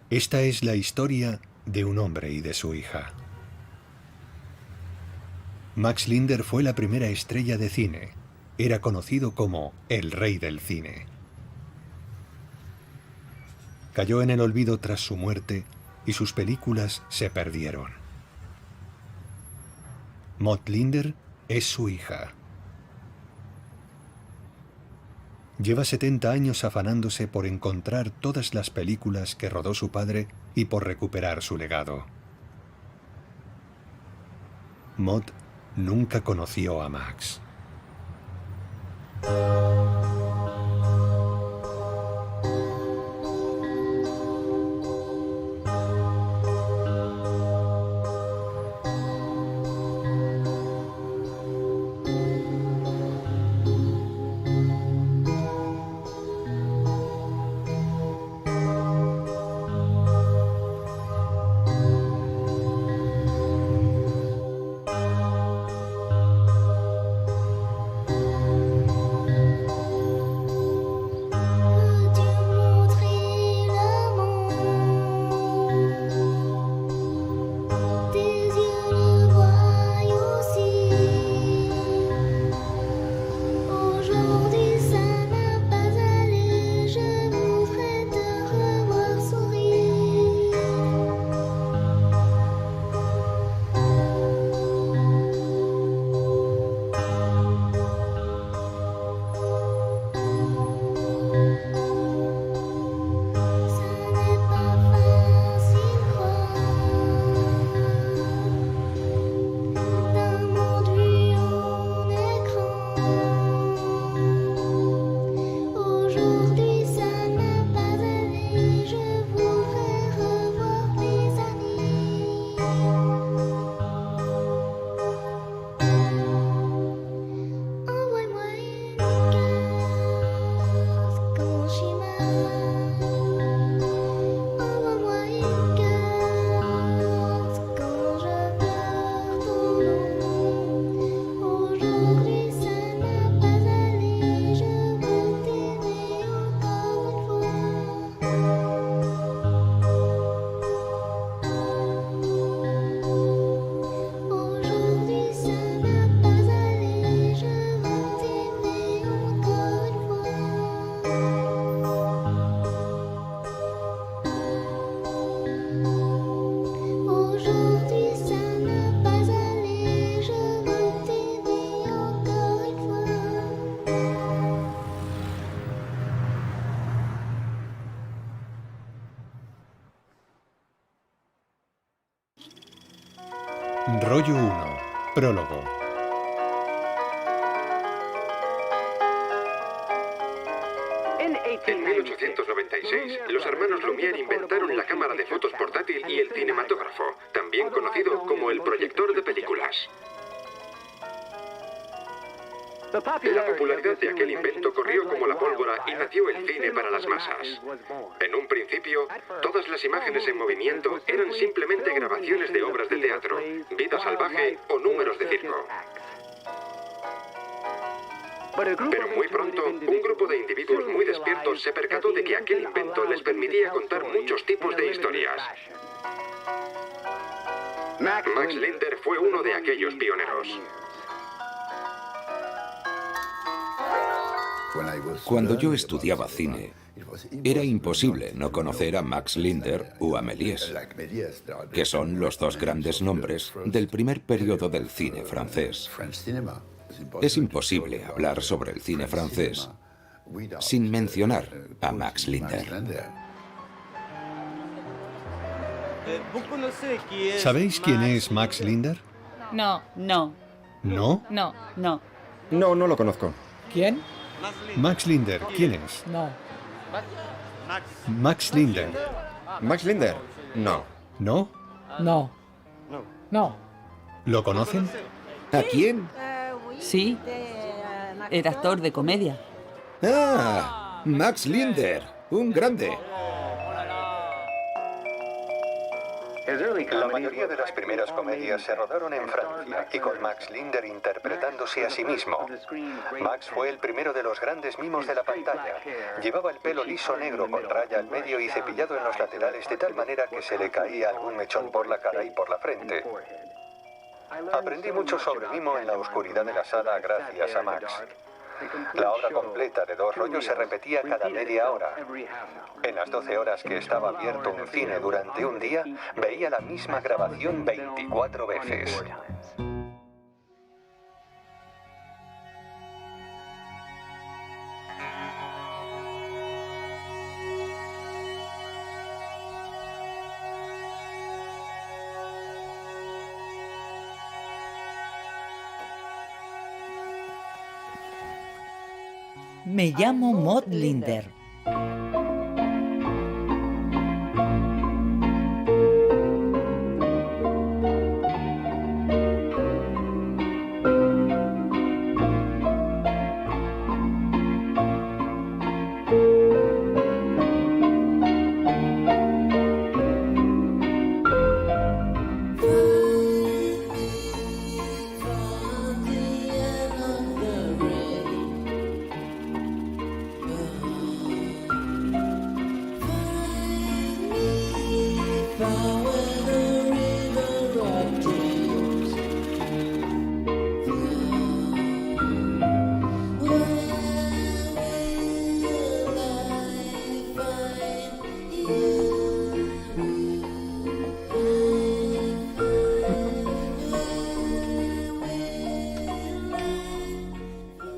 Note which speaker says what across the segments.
Speaker 1: Esta es la historia de un hombre y de su hija. Max Linder fue la primera estrella de cine. Era conocido como el rey del cine. Cayó en el olvido tras su muerte y sus películas se perdieron. Maud Linder es su hija. Lleva 70 años afanándose por encontrar todas las películas que rodó su padre y por recuperar su legado. Maud nunca conoció a Max. Rollo 1. Prólogo.
Speaker 2: En 1896, los hermanos Lumière inventaron la cámara de fotos portátil y el cinematógrafo, también conocido como el proyector de películas. La popularidad de aquel invento corrió como la pólvora y nació el cine para las masas. En un principio, todas las imágenes en movimiento eran simplemente grabaciones de obras de teatro, vida salvaje o números de circo. Pero muy pronto, un grupo de individuos muy despiertos se percató de que aquel invento les permitía contar muchos tipos de historias. Max Linder fue uno de aquellos pioneros.
Speaker 3: Cuando yo estudiaba cine, era imposible no conocer a Max Linder o a Méliès, que son los dos grandes nombres del primer periodo del cine francés. Es imposible hablar sobre el cine francés sin mencionar a Max Linder.
Speaker 1: ¿Sabéis quién es Max Linder?
Speaker 4: No.
Speaker 1: ¿No?
Speaker 4: No.
Speaker 5: No, no lo conozco.
Speaker 6: ¿Quién?
Speaker 1: Max Linder, ¿quién es?
Speaker 6: No.
Speaker 1: Max Linder.
Speaker 5: ¿Max Linder? No.
Speaker 1: ¿No?
Speaker 6: No. No.
Speaker 1: ¿Lo conocen?
Speaker 3: ¿A quién?
Speaker 4: Sí. Era actor de comedia.
Speaker 3: ¡Ah! Max Linder, un grande.
Speaker 1: La mayoría de las primeras comedias se rodaron en Francia y con Max Linder interpretándose a sí mismo. Max fue el primero de los grandes mimos de la pantalla. Llevaba el pelo liso negro con raya al medio y cepillado en los laterales de tal manera que se le caía algún mechón por la cara y por la frente. Aprendí mucho sobre mimo en la oscuridad de la sala gracias a Max. La obra completa de 2 rollos se repetía cada media hora. En las 12 horas que estaba abierto un cine durante un día, veía la misma grabación 24 veces.
Speaker 7: Me llamo Maud Linder.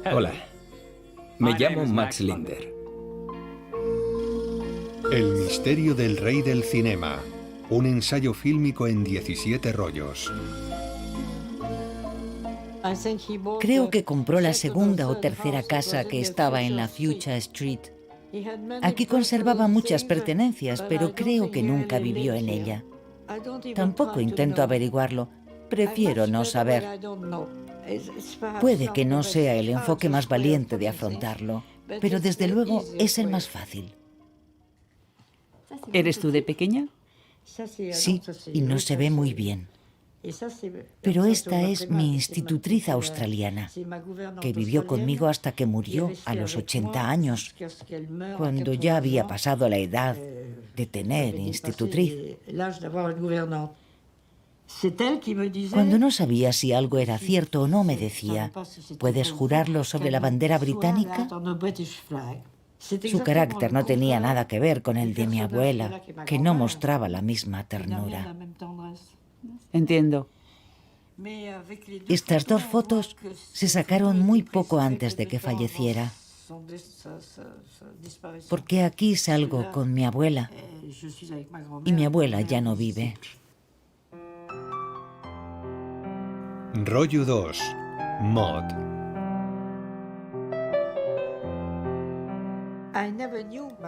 Speaker 8: Hola, me llamo Max Linder.
Speaker 1: El misterio del rey del cinema. Un ensayo fílmico en 17 rollos.
Speaker 7: Creo que compró la segunda o tercera casa que estaba en la Fuchsia Street. Aquí conservaba muchas pertenencias, pero creo que nunca vivió en ella. Tampoco intento averiguarlo. Prefiero no saber. Puede que no sea el enfoque más valiente de afrontarlo, pero desde luego es el más fácil.
Speaker 4: ¿Eres tú de pequeña?
Speaker 7: Sí, y no se ve muy bien. Pero esta es mi institutriz australiana, que vivió conmigo hasta que murió a los 80 años, cuando ya había pasado la edad de tener institutriz. Cuando no sabía si algo era cierto o no, me decía: ¿puedes jurarlo sobre la bandera británica? Su carácter no tenía nada que ver con el de mi abuela, que no mostraba la misma ternura.
Speaker 4: Entiendo.
Speaker 7: Estas 2 fotos se sacaron muy poco antes de que falleciera, porque aquí salgo con mi abuela, y mi abuela ya no vive.
Speaker 1: Rollo 2. Maud.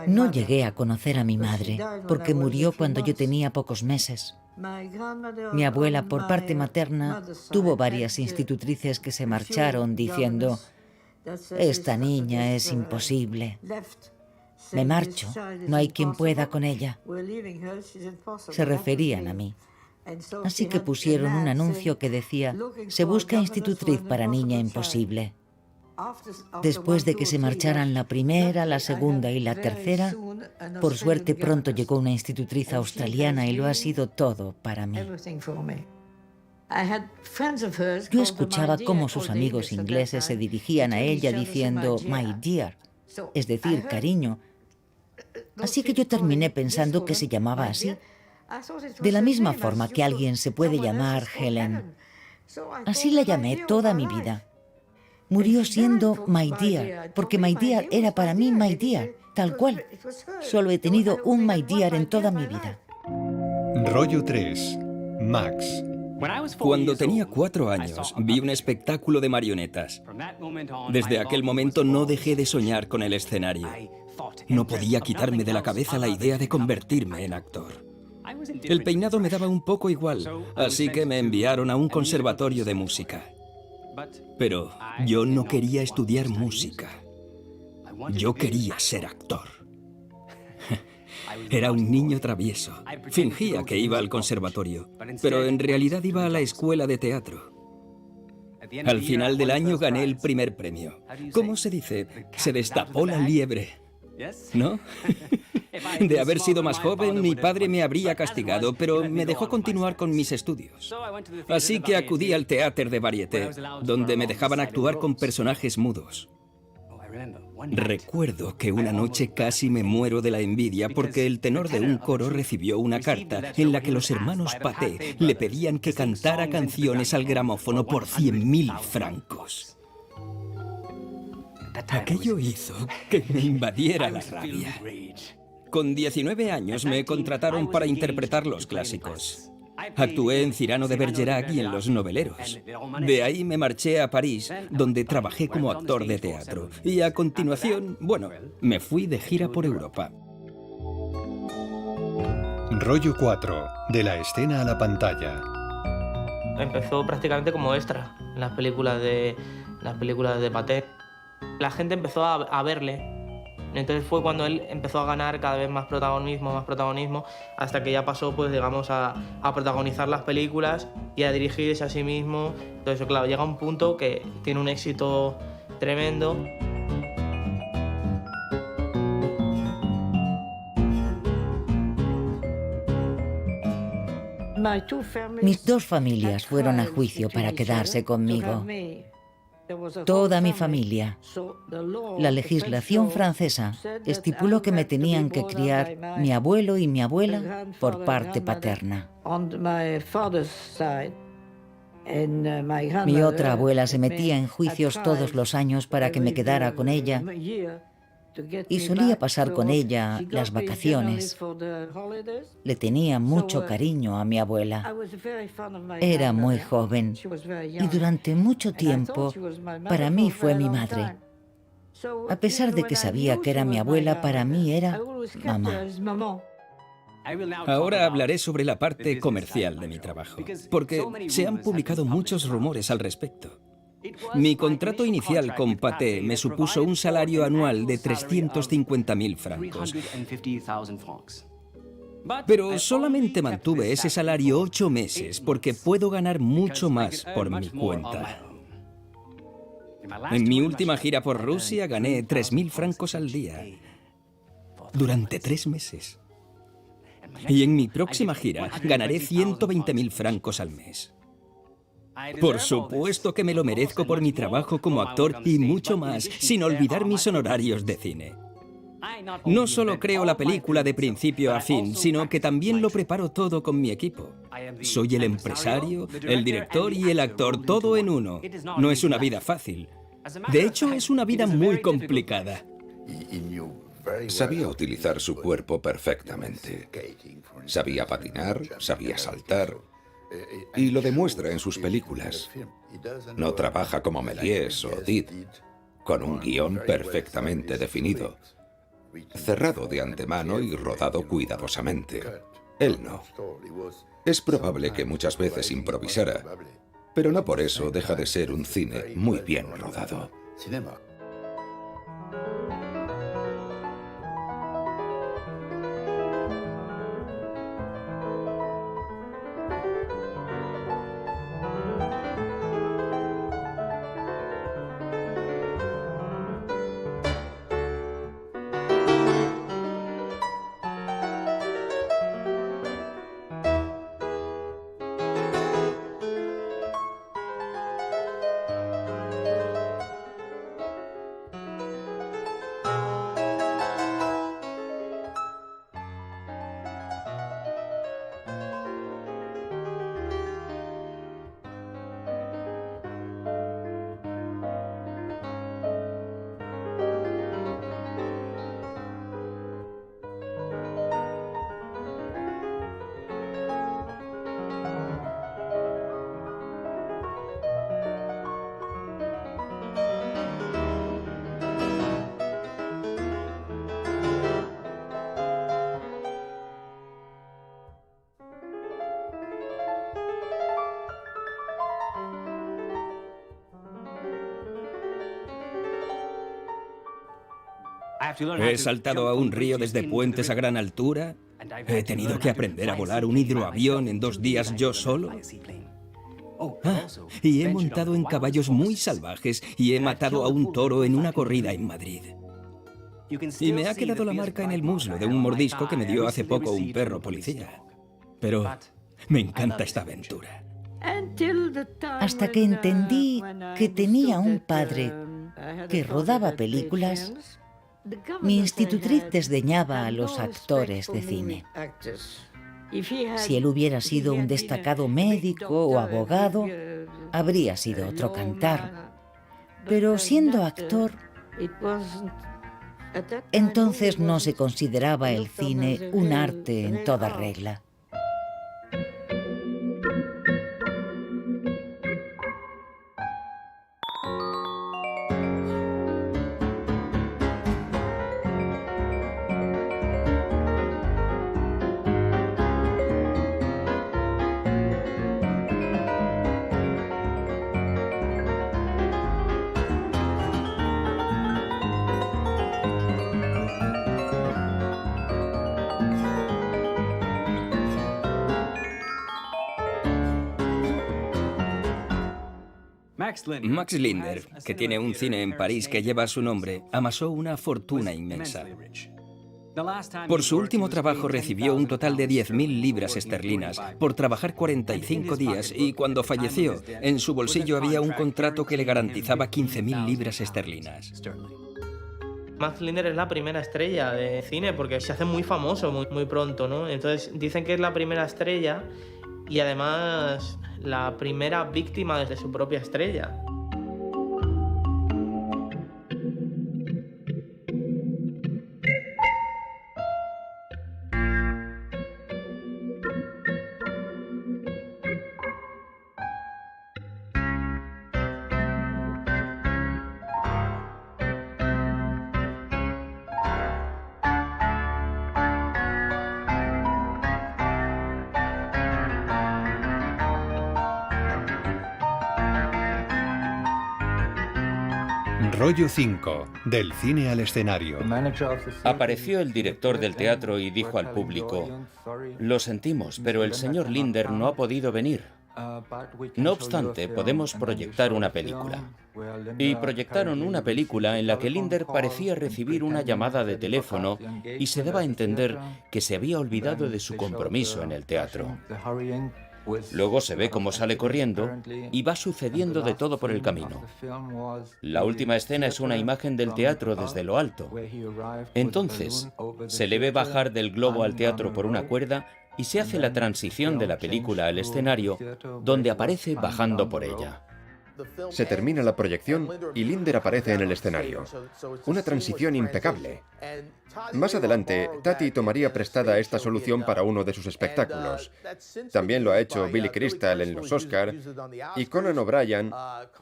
Speaker 7: No llegué a conocer a mi madre, porque murió cuando yo tenía pocos meses. Mi abuela, por parte materna, tuvo varias institutrices que se marcharon diciendo: esta niña es imposible. Me marcho, no hay quien pueda con ella. Se referían a mí. Así que pusieron un anuncio que decía: se busca institutriz para niña imposible. Después de que se marcharan la primera, la segunda y la tercera, por suerte pronto llegó una institutriz australiana y lo ha sido todo para mí. Yo escuchaba cómo sus amigos ingleses se dirigían a ella diciendo "my dear", es decir, cariño. Así que yo terminé pensando que se llamaba así, de la misma forma que alguien se puede llamar Helen. Así la llamé toda mi vida. Murió siendo my dear, porque my dear era para mí my dear, tal cual. Solo he tenido un my dear en toda mi vida.
Speaker 1: Rollo 3. Max.
Speaker 8: Cuando tenía 4 años, vi un espectáculo de marionetas. Desde aquel momento no dejé de soñar con el escenario. No podía quitarme de la cabeza la idea de convertirme en actor. El peinado me daba un poco igual, así que me enviaron a un conservatorio de música. Pero yo no quería estudiar música. Yo quería ser actor. Era un niño travieso. Fingía que iba al conservatorio, pero en realidad iba a la escuela de teatro. Al final del año gané el primer premio. ¿Cómo se dice? Se destapó la liebre, ¿no? De haber sido más joven, mi padre me habría castigado, pero me dejó continuar con mis estudios. Así que acudí al Théâtre de Variété, donde me dejaban actuar con personajes mudos. Recuerdo que una noche casi me muero de la envidia porque el tenor de un coro recibió una carta en la que los hermanos Pathé le pedían que cantara canciones al gramófono por 100.000 francos. Aquello hizo que me invadiera la rabia. Con 19 años me contrataron para interpretar los clásicos. Actué en Cyrano de Bergerac y en Los Noveleros. De ahí me marché a París, donde trabajé como actor de teatro. Y a continuación, bueno, me fui de gira por Europa.
Speaker 9: Rollo 4, de la escena a la pantalla.
Speaker 10: Empezó prácticamente como extra en las películas de Pathé. La gente empezó a verle. Entonces fue cuando él empezó a ganar cada vez más protagonismo, hasta que ya pasó, pues digamos, a protagonizar las películas y a dirigirse a sí mismo. Entonces, claro, llega un punto que tiene un éxito tremendo.
Speaker 7: Mis dos familias fueron a juicio para quedarse conmigo. Toda mi familia. La legislación francesa estipuló que me tenían que criar mi abuelo y mi abuela por parte paterna. Mi otra abuela se metía en juicios todos los años para que me quedara con ella y solía pasar con ella las vacaciones. Le tenía mucho cariño a mi abuela. Era muy joven y durante mucho tiempo para mí fue mi madre. A pesar de que sabía que era mi abuela, para mí era mamá.
Speaker 8: Ahora hablaré sobre la parte comercial de mi trabajo, porque se han publicado muchos rumores al respecto. Mi contrato inicial con Pathé me supuso un salario anual de 350.000 francos. Pero solamente mantuve ese salario 8 meses porque puedo ganar mucho más por mi cuenta. En mi última gira por Rusia gané 3.000 francos al día durante 3 meses. Y en mi próxima gira ganaré 120.000 francos al mes. Por supuesto que me lo merezco por mi trabajo como actor y mucho más, sin olvidar mis honorarios de cine. No solo creo la película de principio a fin, sino que también lo preparo todo con mi equipo. Soy el empresario, el director y el actor, todo en uno. No es una vida fácil. De hecho, es una vida muy complicada.
Speaker 3: Sabía utilizar su cuerpo perfectamente. Sabía patinar, sabía saltar, y lo demuestra en sus películas. No trabaja como Méliès o Did, con un guión perfectamente definido, cerrado de antemano y rodado cuidadosamente. Él no. Es probable que muchas veces improvisara, pero no por eso deja de ser un cine muy bien rodado.
Speaker 8: He saltado a un río desde puentes a gran altura. He tenido que aprender a volar un hidroavión en 2 días yo solo. Y he montado en caballos muy salvajes y he matado a un toro en una corrida en Madrid. Y me ha quedado la marca en el muslo de un mordisco que me dio hace poco un perro policía. Pero me encanta esta aventura.
Speaker 7: Hasta que entendí que tenía un padre que rodaba películas, mi institutriz desdeñaba a los actores de cine. Si él hubiera sido un destacado médico o abogado, habría sido otro cantar. Pero siendo actor, entonces no se consideraba el cine un arte en toda regla.
Speaker 8: Max Linder, que tiene un cine en París que lleva su nombre, amasó una fortuna inmensa. Por su último trabajo recibió un total de 10.000 libras esterlinas por trabajar 45 días y cuando falleció, en su bolsillo había un contrato que le garantizaba 15.000 libras esterlinas.
Speaker 10: Max Linder es la primera estrella de cine porque se hace muy famoso muy pronto, ¿no? Entonces dicen que es la primera estrella y además la primera víctima de su propia estrella.
Speaker 9: Rollo 5, del cine al escenario.
Speaker 11: Apareció el director del teatro y dijo al público: "Lo sentimos, pero el señor Linder no ha podido venir. No obstante, podemos proyectar una película". Y proyectaron una película en la que Linder parecía recibir una llamada de teléfono y se daba a entender que se había olvidado de su compromiso en el teatro. Luego se ve cómo sale corriendo y va sucediendo de todo por el camino. La última escena es una imagen del teatro desde lo alto. Entonces, se le ve bajar del globo al teatro por una cuerda y se hace la transición de la película al escenario, donde aparece bajando por ella.
Speaker 5: Se termina la proyección y Linder aparece en el escenario. Una transición impecable. Más adelante, Tati tomaría prestada esta solución para uno de sus espectáculos. También lo ha hecho Billy Crystal en los Oscar y Conan O'Brien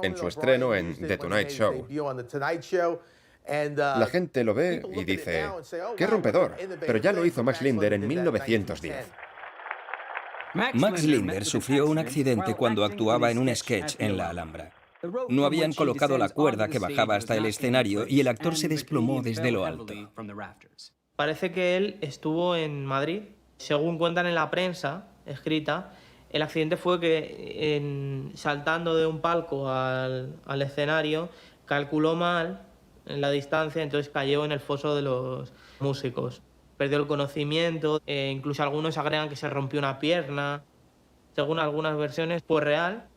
Speaker 5: en su estreno en The Tonight Show. La gente lo ve y dice: ¡qué rompedor! Pero ya lo hizo Max Linder en 1910.
Speaker 8: Max Linder sufrió un accidente cuando actuaba en un sketch en la Alhambra. No habían colocado la cuerda que bajaba hasta el escenario y el actor se desplomó desde lo alto.
Speaker 10: Parece que él estuvo en Madrid. Según cuentan en la prensa escrita, el accidente fue que saltando de un palco al escenario calculó mal en la distancia, entonces cayó en el foso de los músicos. Perdió el conocimiento, incluso algunos agregan que se rompió una pierna. Según algunas versiones fue real,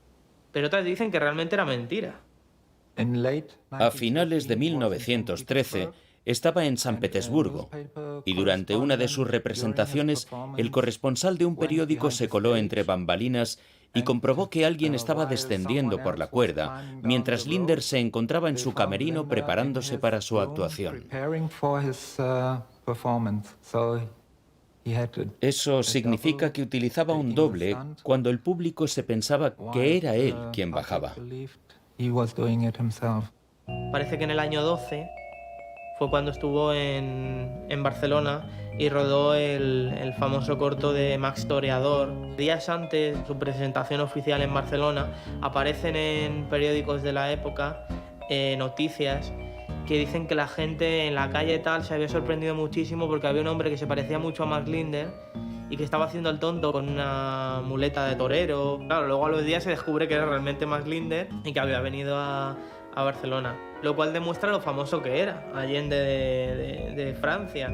Speaker 10: pero otras dicen que realmente era mentira.
Speaker 11: A finales de 1913 estaba en San Petersburgo y durante una de sus representaciones el corresponsal de un periódico se coló entre bambalinas y comprobó que alguien estaba descendiendo por la cuerda mientras Linder se encontraba en su camerino preparándose para su actuación. Eso significa que utilizaba un doble cuando el público se pensaba que era él quien bajaba.
Speaker 10: Parece que en el año 12 fue cuando estuvo en Barcelona y rodó el famoso corto de Max Toreador. Días antes de su presentación oficial en Barcelona, aparecen en periódicos de la época noticias que dicen que la gente en la calle tal se había sorprendido muchísimo porque había un hombre que se parecía mucho a Max Linder y que estaba haciendo el tonto con una muleta de torero. Claro, luego a los días se descubre que era realmente Max Linder y que había venido a Barcelona, lo cual demuestra lo famoso que era Allende de Francia.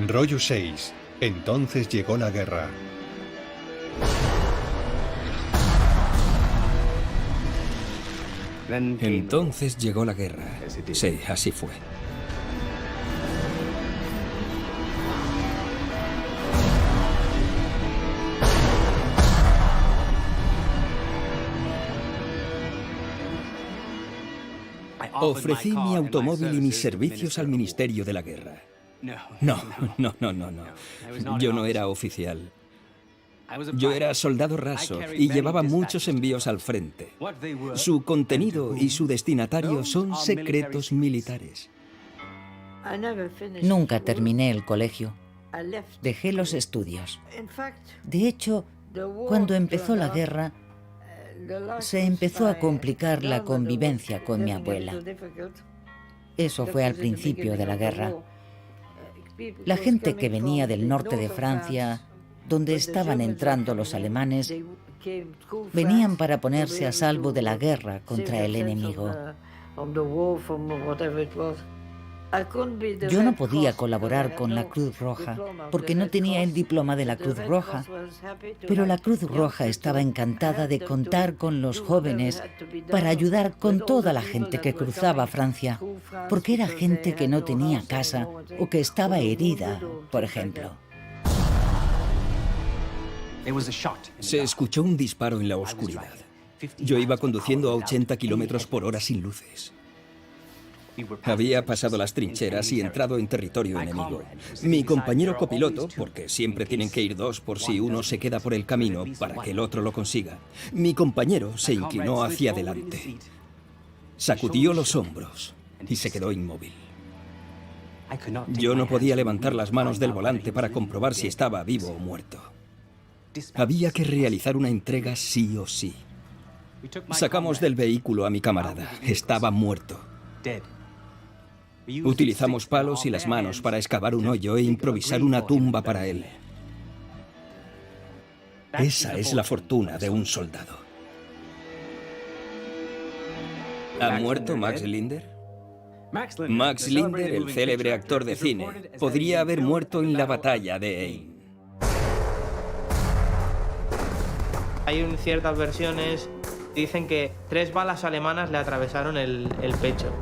Speaker 9: Rollo 6. Entonces llegó la guerra.
Speaker 8: Entonces llegó la guerra. Sí, así fue. Ofrecí mi automóvil y mis servicios al Ministerio de la Guerra. No. Yo no era oficial. Yo era soldado raso y llevaba muchos envíos al frente. Su contenido y su destinatario son secretos militares.
Speaker 7: Nunca terminé el colegio. Dejé los estudios. De hecho, cuando empezó la guerra, se empezó a complicar la convivencia con mi abuela. Eso fue al principio de la guerra. La gente que venía del norte de Francia, donde estaban entrando los alemanes, venían para ponerse a salvo de la guerra contra el enemigo. Yo no podía colaborar con la Cruz Roja porque no tenía el diploma de la Cruz Roja, pero la Cruz Roja estaba encantada de contar con los jóvenes para ayudar con toda la gente que cruzaba Francia, porque era gente que no tenía casa o que estaba herida, por ejemplo.
Speaker 8: Se escuchó un disparo en la oscuridad. Yo iba conduciendo a 80 kilómetros por hora sin luces. Había pasado las trincheras y entrado en territorio enemigo. Mi compañero copiloto, porque siempre tienen que ir dos por si uno se queda por el camino para que el otro lo consiga, mi compañero se inclinó hacia adelante, sacudió los hombros y se quedó inmóvil. Yo no podía levantar las manos del volante para comprobar si estaba vivo o muerto. Había que realizar una entrega sí o sí. Sacamos del vehículo a mi camarada. Estaba muerto. Utilizamos palos y las manos para excavar un hoyo e improvisar una tumba para él. Esa es la fortuna de un soldado. ¿Ha muerto Max Linder? Max Linder, el célebre actor de cine, podría haber muerto en la batalla de Aisne.
Speaker 10: Hay ciertas versiones que dicen que 3 balas alemanas le atravesaron el pecho.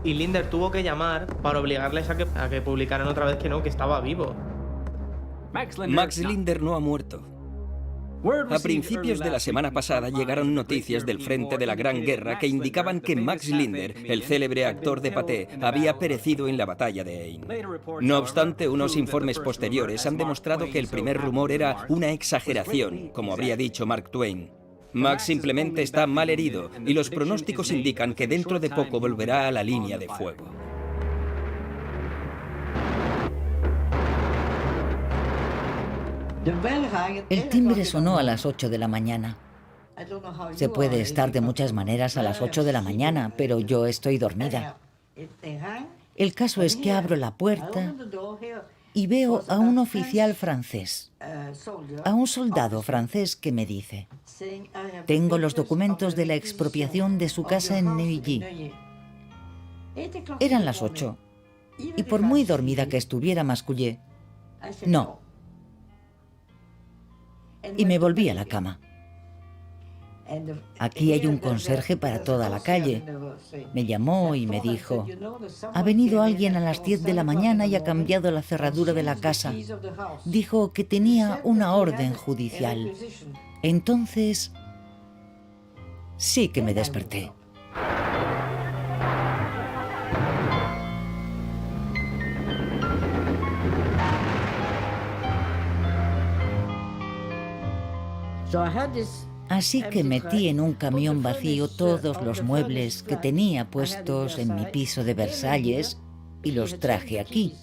Speaker 10: Y Linder tuvo que llamar para obligarles a que publicaran otra vez que no, que estaba vivo.
Speaker 8: Max Linder no ha muerto. A principios de la semana pasada llegaron noticias del frente de la Gran Guerra que indicaban que Max Linder, el célebre actor de Pathé, había perecido en la batalla de Aisne. No obstante, unos informes posteriores han demostrado que el primer rumor era una exageración, como habría dicho Mark Twain. Max simplemente está mal herido y los pronósticos indican que dentro de poco volverá a la línea de fuego.
Speaker 7: El timbre sonó a las 8 de la mañana. Se puede estar de muchas maneras a las 8 de la mañana, pero yo estoy dormida. El caso es que abro la puerta y veo a un oficial francés, a un soldado francés que me dice: tengo los documentos de la expropiación de su casa en Neuilly. Eran las 8. Y por muy dormida que estuviera, mascullé: no. Y me volví a la cama. Aquí hay un conserje para toda la calle. Me llamó y me dijo: ha venido alguien a las 10 de la mañana y ha cambiado la cerradura de la casa. Dijo que tenía una orden judicial. Entonces, sí que me desperté. Así que metí en un camión vacío todos los muebles que tenía puestos en mi piso de Versalles y los traje aquí.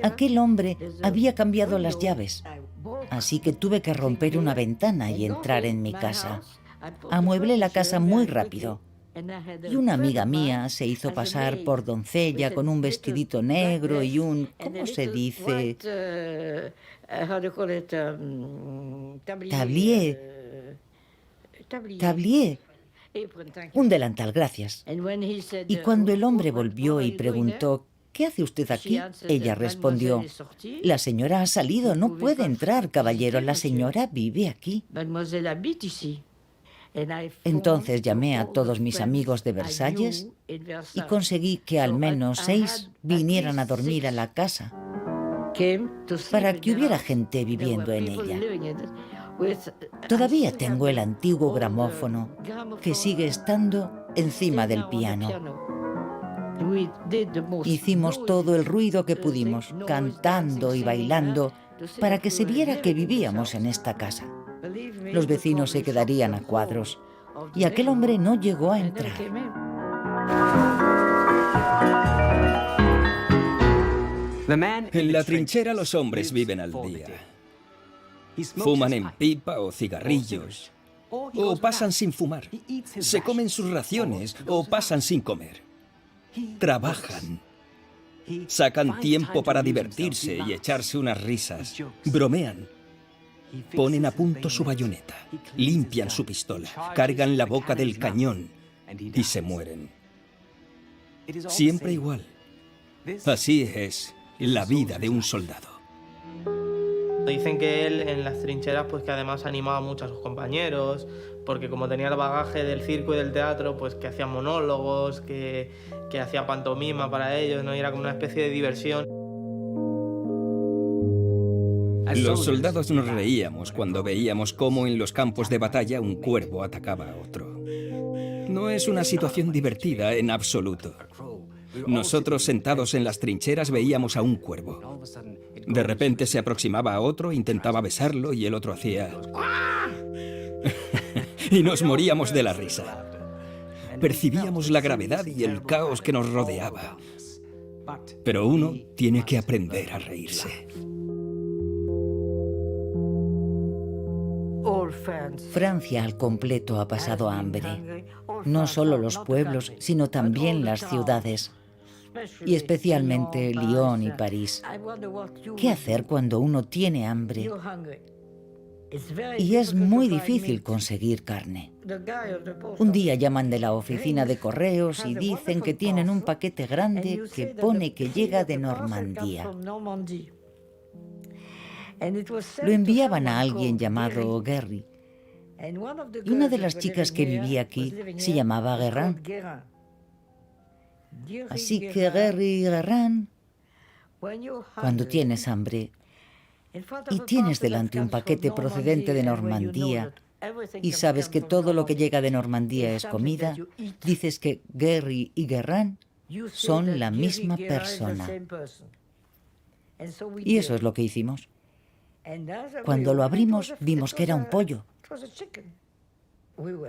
Speaker 7: Aquel hombre había cambiado las llaves, así que tuve que romper una ventana y entrar en mi casa. Amueblé la casa muy rápido. Y una amiga mía se hizo pasar por doncella con un vestidito negro y un, ¿cómo se dice? Tablier. Un delantal, gracias. Y cuando el hombre volvió y preguntó: ¿qué hace usted aquí?, ella respondió: la señora ha salido, no puede entrar, caballero, la señora vive aquí. Entonces llamé a todos mis amigos de Versalles y conseguí que al menos 6 vinieran a dormir a la casa para que hubiera gente viviendo en ella. Todavía tengo el antiguo gramófono que sigue estando encima del piano. Hicimos todo el ruido que pudimos, cantando y bailando, para que se viera que vivíamos en esta casa. Los vecinos se quedarían a cuadros, y aquel hombre no llegó a entrar.
Speaker 8: En la trinchera los hombres viven al día. Fuman en pipa o cigarrillos, o pasan sin fumar. Se comen sus raciones o pasan sin comer. Trabajan. Sacan tiempo para divertirse y echarse unas risas. Bromean. Ponen a punto su bayoneta, limpian su pistola, cargan la boca del cañón y se mueren. Siempre igual. Así es la vida de un soldado.
Speaker 10: Dicen que él en las trincheras, pues que además animaba mucho a sus compañeros, porque como tenía el bagaje del circo y del teatro, pues que hacía monólogos, que hacía pantomima para ellos, ¿no? Y era como una especie de diversión.
Speaker 8: Los soldados nos reíamos cuando veíamos cómo en los campos de batalla un cuervo atacaba a otro. No es una situación divertida en absoluto. Nosotros sentados en las trincheras veíamos a un cuervo. De repente se aproximaba a otro, intentaba besarlo y el otro hacía... y nos moríamos de la risa. Percibíamos la gravedad y el caos que nos rodeaba. Pero uno tiene que aprender a reírse.
Speaker 7: Francia al completo ha pasado hambre. No solo los pueblos, sino también las ciudades. Y especialmente Lyon y París. ¿Qué hacer cuando uno tiene hambre? Y es muy difícil conseguir carne. Un día llaman de la oficina de correos y dicen que tienen un paquete grande que pone que llega de Normandía. Lo enviaban a alguien llamado Guéry. Y una de las chicas que vivía aquí se llamaba Guérin. Así que Guéry y Guérin, cuando tienes hambre y tienes delante un paquete procedente de Normandía y sabes que todo lo que llega de Normandía es comida, dices que Guéry y Guérin son la misma persona. Y eso es lo que hicimos. Cuando lo abrimos, vimos que era un pollo.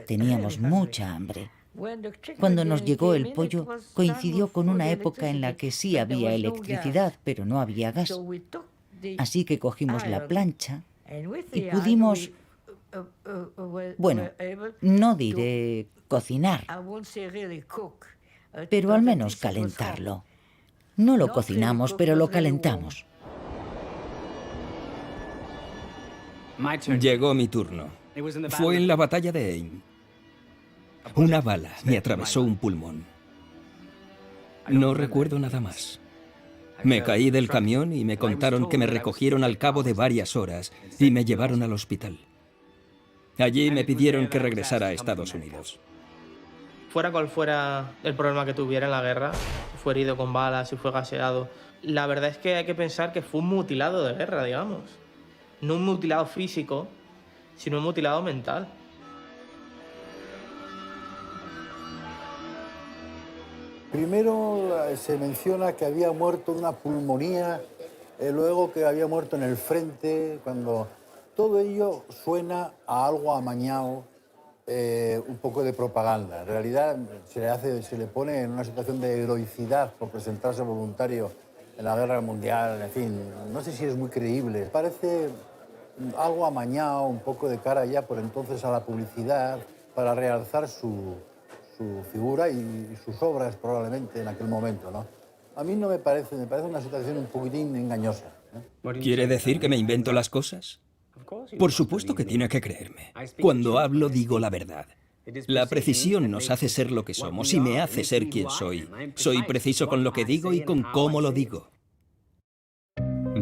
Speaker 7: Teníamos mucha hambre. Cuando nos llegó el pollo, coincidió con una época en la que sí había electricidad, pero no había gas. Así que cogimos la plancha y pudimos, bueno, no diré cocinar, pero al menos calentarlo. No lo cocinamos, pero lo calentamos.
Speaker 8: Llegó mi turno. Fue en la batalla de Aisne. Una bala me atravesó un pulmón. No recuerdo nada más. Me caí del camión y me contaron que me recogieron al cabo de varias horas y me llevaron al hospital. Allí me pidieron que regresara a Estados Unidos.
Speaker 10: Fuera cual fuera el problema que tuviera en la guerra, si fue herido con balas, si fue gaseado, la verdad es que hay que pensar que fue un mutilado de guerra, digamos. No un mutilado físico, sino un mutilado mental.
Speaker 12: Primero se menciona que había muerto de una pulmonía, luego que había muerto en el frente, cuando todo ello suena a algo amañado, un poco de propaganda. En realidad se le pone en una situación de heroicidad por presentarse voluntario en la guerra mundial, en fin, no sé si es muy creíble. Parece algo amañado, un poco de cara ya por entonces a la publicidad, para realzar su figura y sus obras probablemente en aquel momento, ¿no? A mí no me parece una situación un poquitín engañosa, ¿eh?
Speaker 8: ¿Quiere decir que me invento las cosas? Por supuesto que tiene que creerme. Cuando hablo digo la verdad. La precisión nos hace ser lo que somos y me hace ser quien soy. Soy preciso con lo que digo y con cómo lo digo.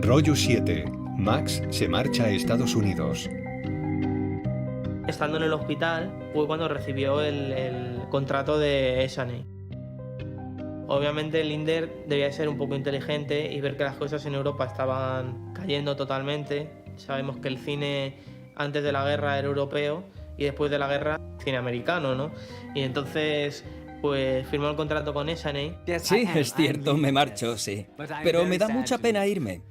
Speaker 9: Rollo 7. Max se marcha a Estados Unidos.
Speaker 10: Estando en el hospital fue cuando recibió el contrato de Essanay. Obviamente Linder debía ser un poco inteligente y ver que las cosas en Europa estaban cayendo totalmente. Sabemos que el cine antes de la guerra era europeo y después de la guerra cine americano, ¿no? Y entonces pues firmó el contrato con Essanay.
Speaker 8: Sí, es cierto, me marcho, sí. Pero me da mucha pena irme.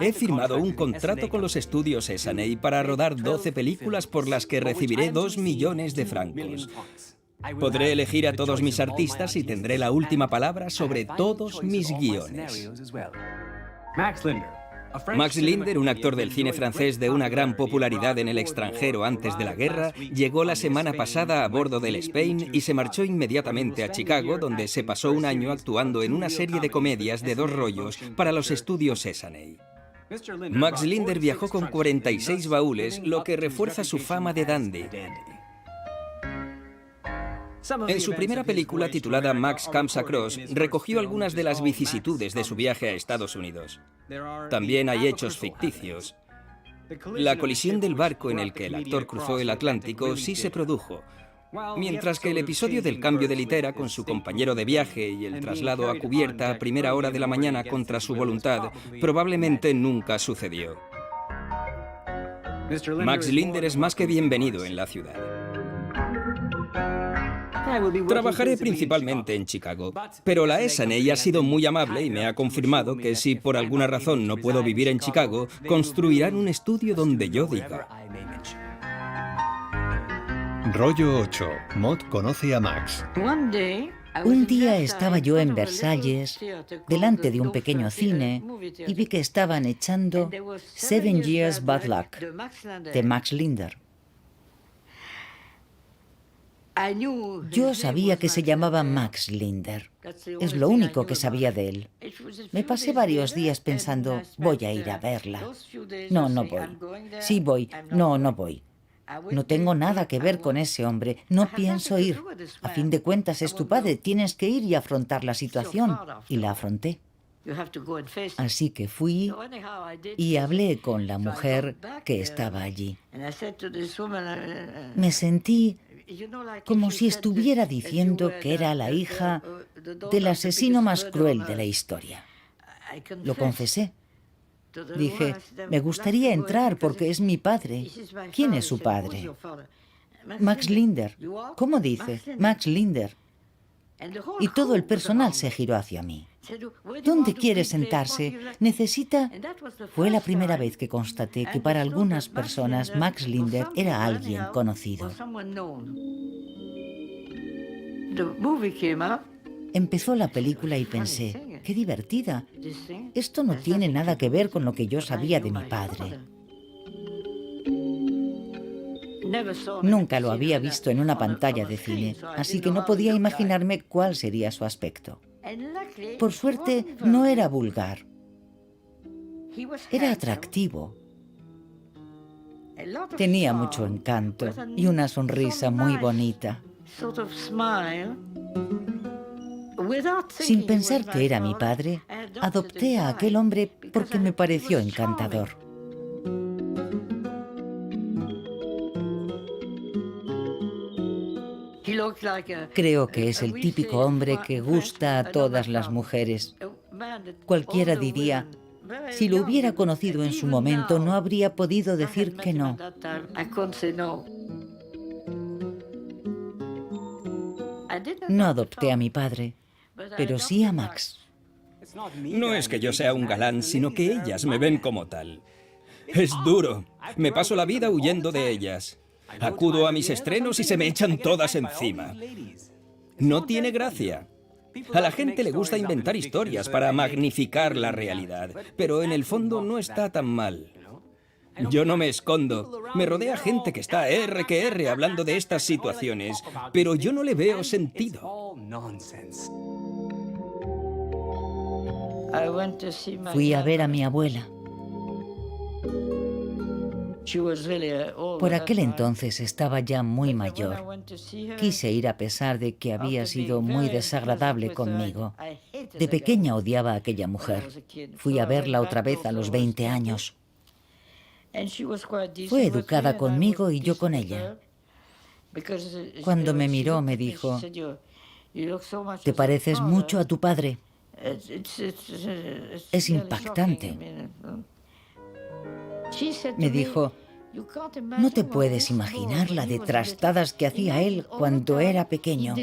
Speaker 8: He firmado un contrato con los estudios Essanay para rodar 12 películas por las que recibiré 2 millones de francos. Podré elegir a todos mis artistas y tendré la última palabra sobre todos mis guiones. Max Linder, un actor del cine francés de una gran popularidad en el extranjero antes de la guerra, llegó la semana pasada a bordo del Spain y se marchó inmediatamente a Chicago, donde se pasó un año actuando en una serie de comedias de 2 rollos para los estudios Essanay. Max Linder viajó con 46 baúles, lo que refuerza su fama de dandy. En su primera película, titulada Max Comes Across, recogió algunas de las vicisitudes de su viaje a Estados Unidos. También hay hechos ficticios. La colisión del barco en el que el actor cruzó el Atlántico sí se produjo, mientras que el episodio del cambio de litera con su compañero de viaje y el traslado a cubierta a primera hora de la mañana contra su voluntad probablemente nunca sucedió. Max Linder es más que bienvenido en la ciudad. Trabajaré principalmente en Chicago, pero la Essanay ha sido muy amable y me ha confirmado que si por alguna razón no puedo vivir en Chicago, construirán un estudio donde yo diga.
Speaker 9: Rollo 8. Maud conoce a Max.
Speaker 7: Un día estaba yo en Versalles, delante de un pequeño cine, y vi que estaban echando 7 Years Bad Luck, de Max Linder. Yo sabía que se llamaba Max Linder. Es lo único que sabía de él. Me pasé varios días pensando, voy a ir a verla. No, no voy. Sí voy. No, no voy. No tengo nada que ver con ese hombre. No pienso ir. A fin de cuentas es tu padre. Tienes que ir y afrontar la situación. Y la afronté. Así que fui y hablé con la mujer que estaba allí. Me sentí como si estuviera diciendo que era la hija del asesino más cruel de la historia. Lo confesé. Dije, me gustaría entrar porque es mi padre. ¿Quién es su padre? Max Linder. ¿Cómo dice? Max Linder. Y todo el personal se giró hacia mí. ¿Dónde quiere sentarse? Necesita... Fue la primera vez que constaté que para algunas personas Max Linder era alguien conocido. Empezó la película y pensé, qué divertida. Esto no tiene nada que ver con lo que yo sabía de mi padre. Nunca lo había visto en una pantalla de cine, así que no podía imaginarme cuál sería su aspecto. Por suerte, no era vulgar. Era atractivo. Tenía mucho encanto y una sonrisa muy bonita. Sin pensar que era mi padre, adopté a aquel hombre porque me pareció encantador. Creo que es el típico hombre que gusta a todas las mujeres. Cualquiera diría, si lo hubiera conocido en su momento, no habría podido decir que no. No adopté a mi padre, pero sí a Max.
Speaker 8: No es que yo sea un galán, sino que ellas me ven como tal. Es duro. Me paso la vida huyendo de ellas. Acudo a mis estrenos y se me echan todas encima. No tiene gracia. A la gente le gusta inventar historias para magnificar la realidad, pero en el fondo no está tan mal. Yo no me escondo. Me rodea gente que está R que R hablando de estas situaciones, pero yo no le veo sentido.
Speaker 7: Fui a ver a mi abuela. Por aquel entonces estaba ya muy mayor. Quise ir a pesar de que había sido muy desagradable conmigo. De pequeña odiaba a aquella mujer. Fui a verla otra vez a los 20 años. Fue educada conmigo y yo con ella. Cuando me miró me dijo, «Te pareces mucho a tu padre». Es impactante. Me dijo, no te puedes imaginar la de trastadas que hacía él cuando era pequeño.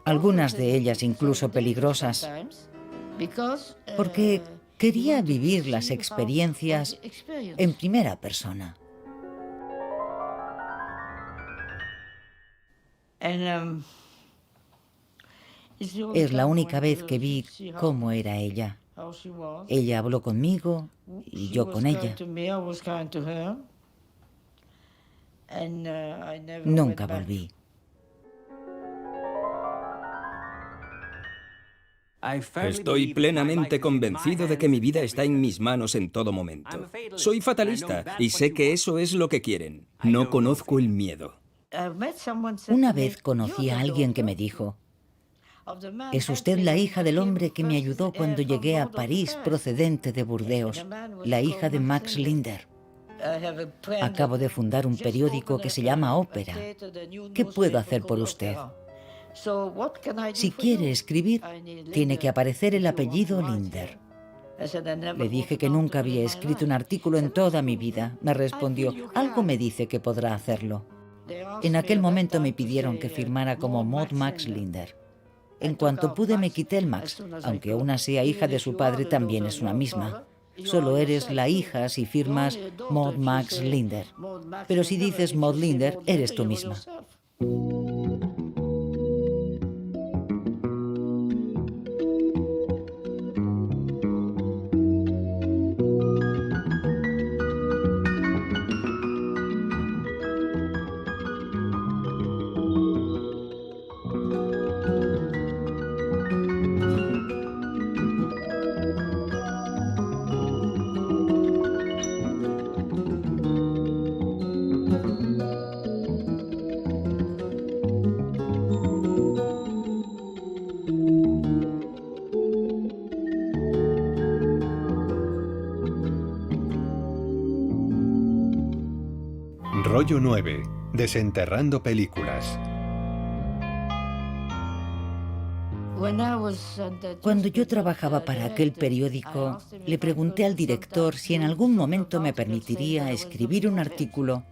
Speaker 7: Algunas de ellas incluso peligrosas. Porque quería vivir las experiencias en primera persona. Es la única vez que vi cómo era ella. Ella habló conmigo y yo con ella. Nunca volví.
Speaker 8: Estoy plenamente convencido de que mi vida está en mis manos en todo momento. Soy fatalista y sé que eso es lo que quieren. No conozco el miedo.
Speaker 7: Una vez conocí a alguien que me dijo, «Es usted la hija del hombre que me ayudó cuando llegué a París procedente de Burdeos, la hija de Max Linder. Acabo de fundar un periódico que se llama Ópera. ¿Qué puedo hacer por usted? Si quiere escribir, tiene que aparecer el apellido Linder». Le dije que nunca había escrito un artículo en toda mi vida. Me respondió, «Algo me dice que podrá hacerlo». En aquel momento me pidieron que firmara como Maud Max Linder. En cuanto pude me quité el Max, aunque una sea hija de su padre también es una misma. Solo eres la hija si firmas Maud Max Linder. Pero si dices Maud Linder, eres tú misma.
Speaker 9: Rollo 9. Desenterrando películas.
Speaker 7: Cuando yo trabajaba para aquel periódico, le pregunté al director si en algún momento me permitiría escribir un artículo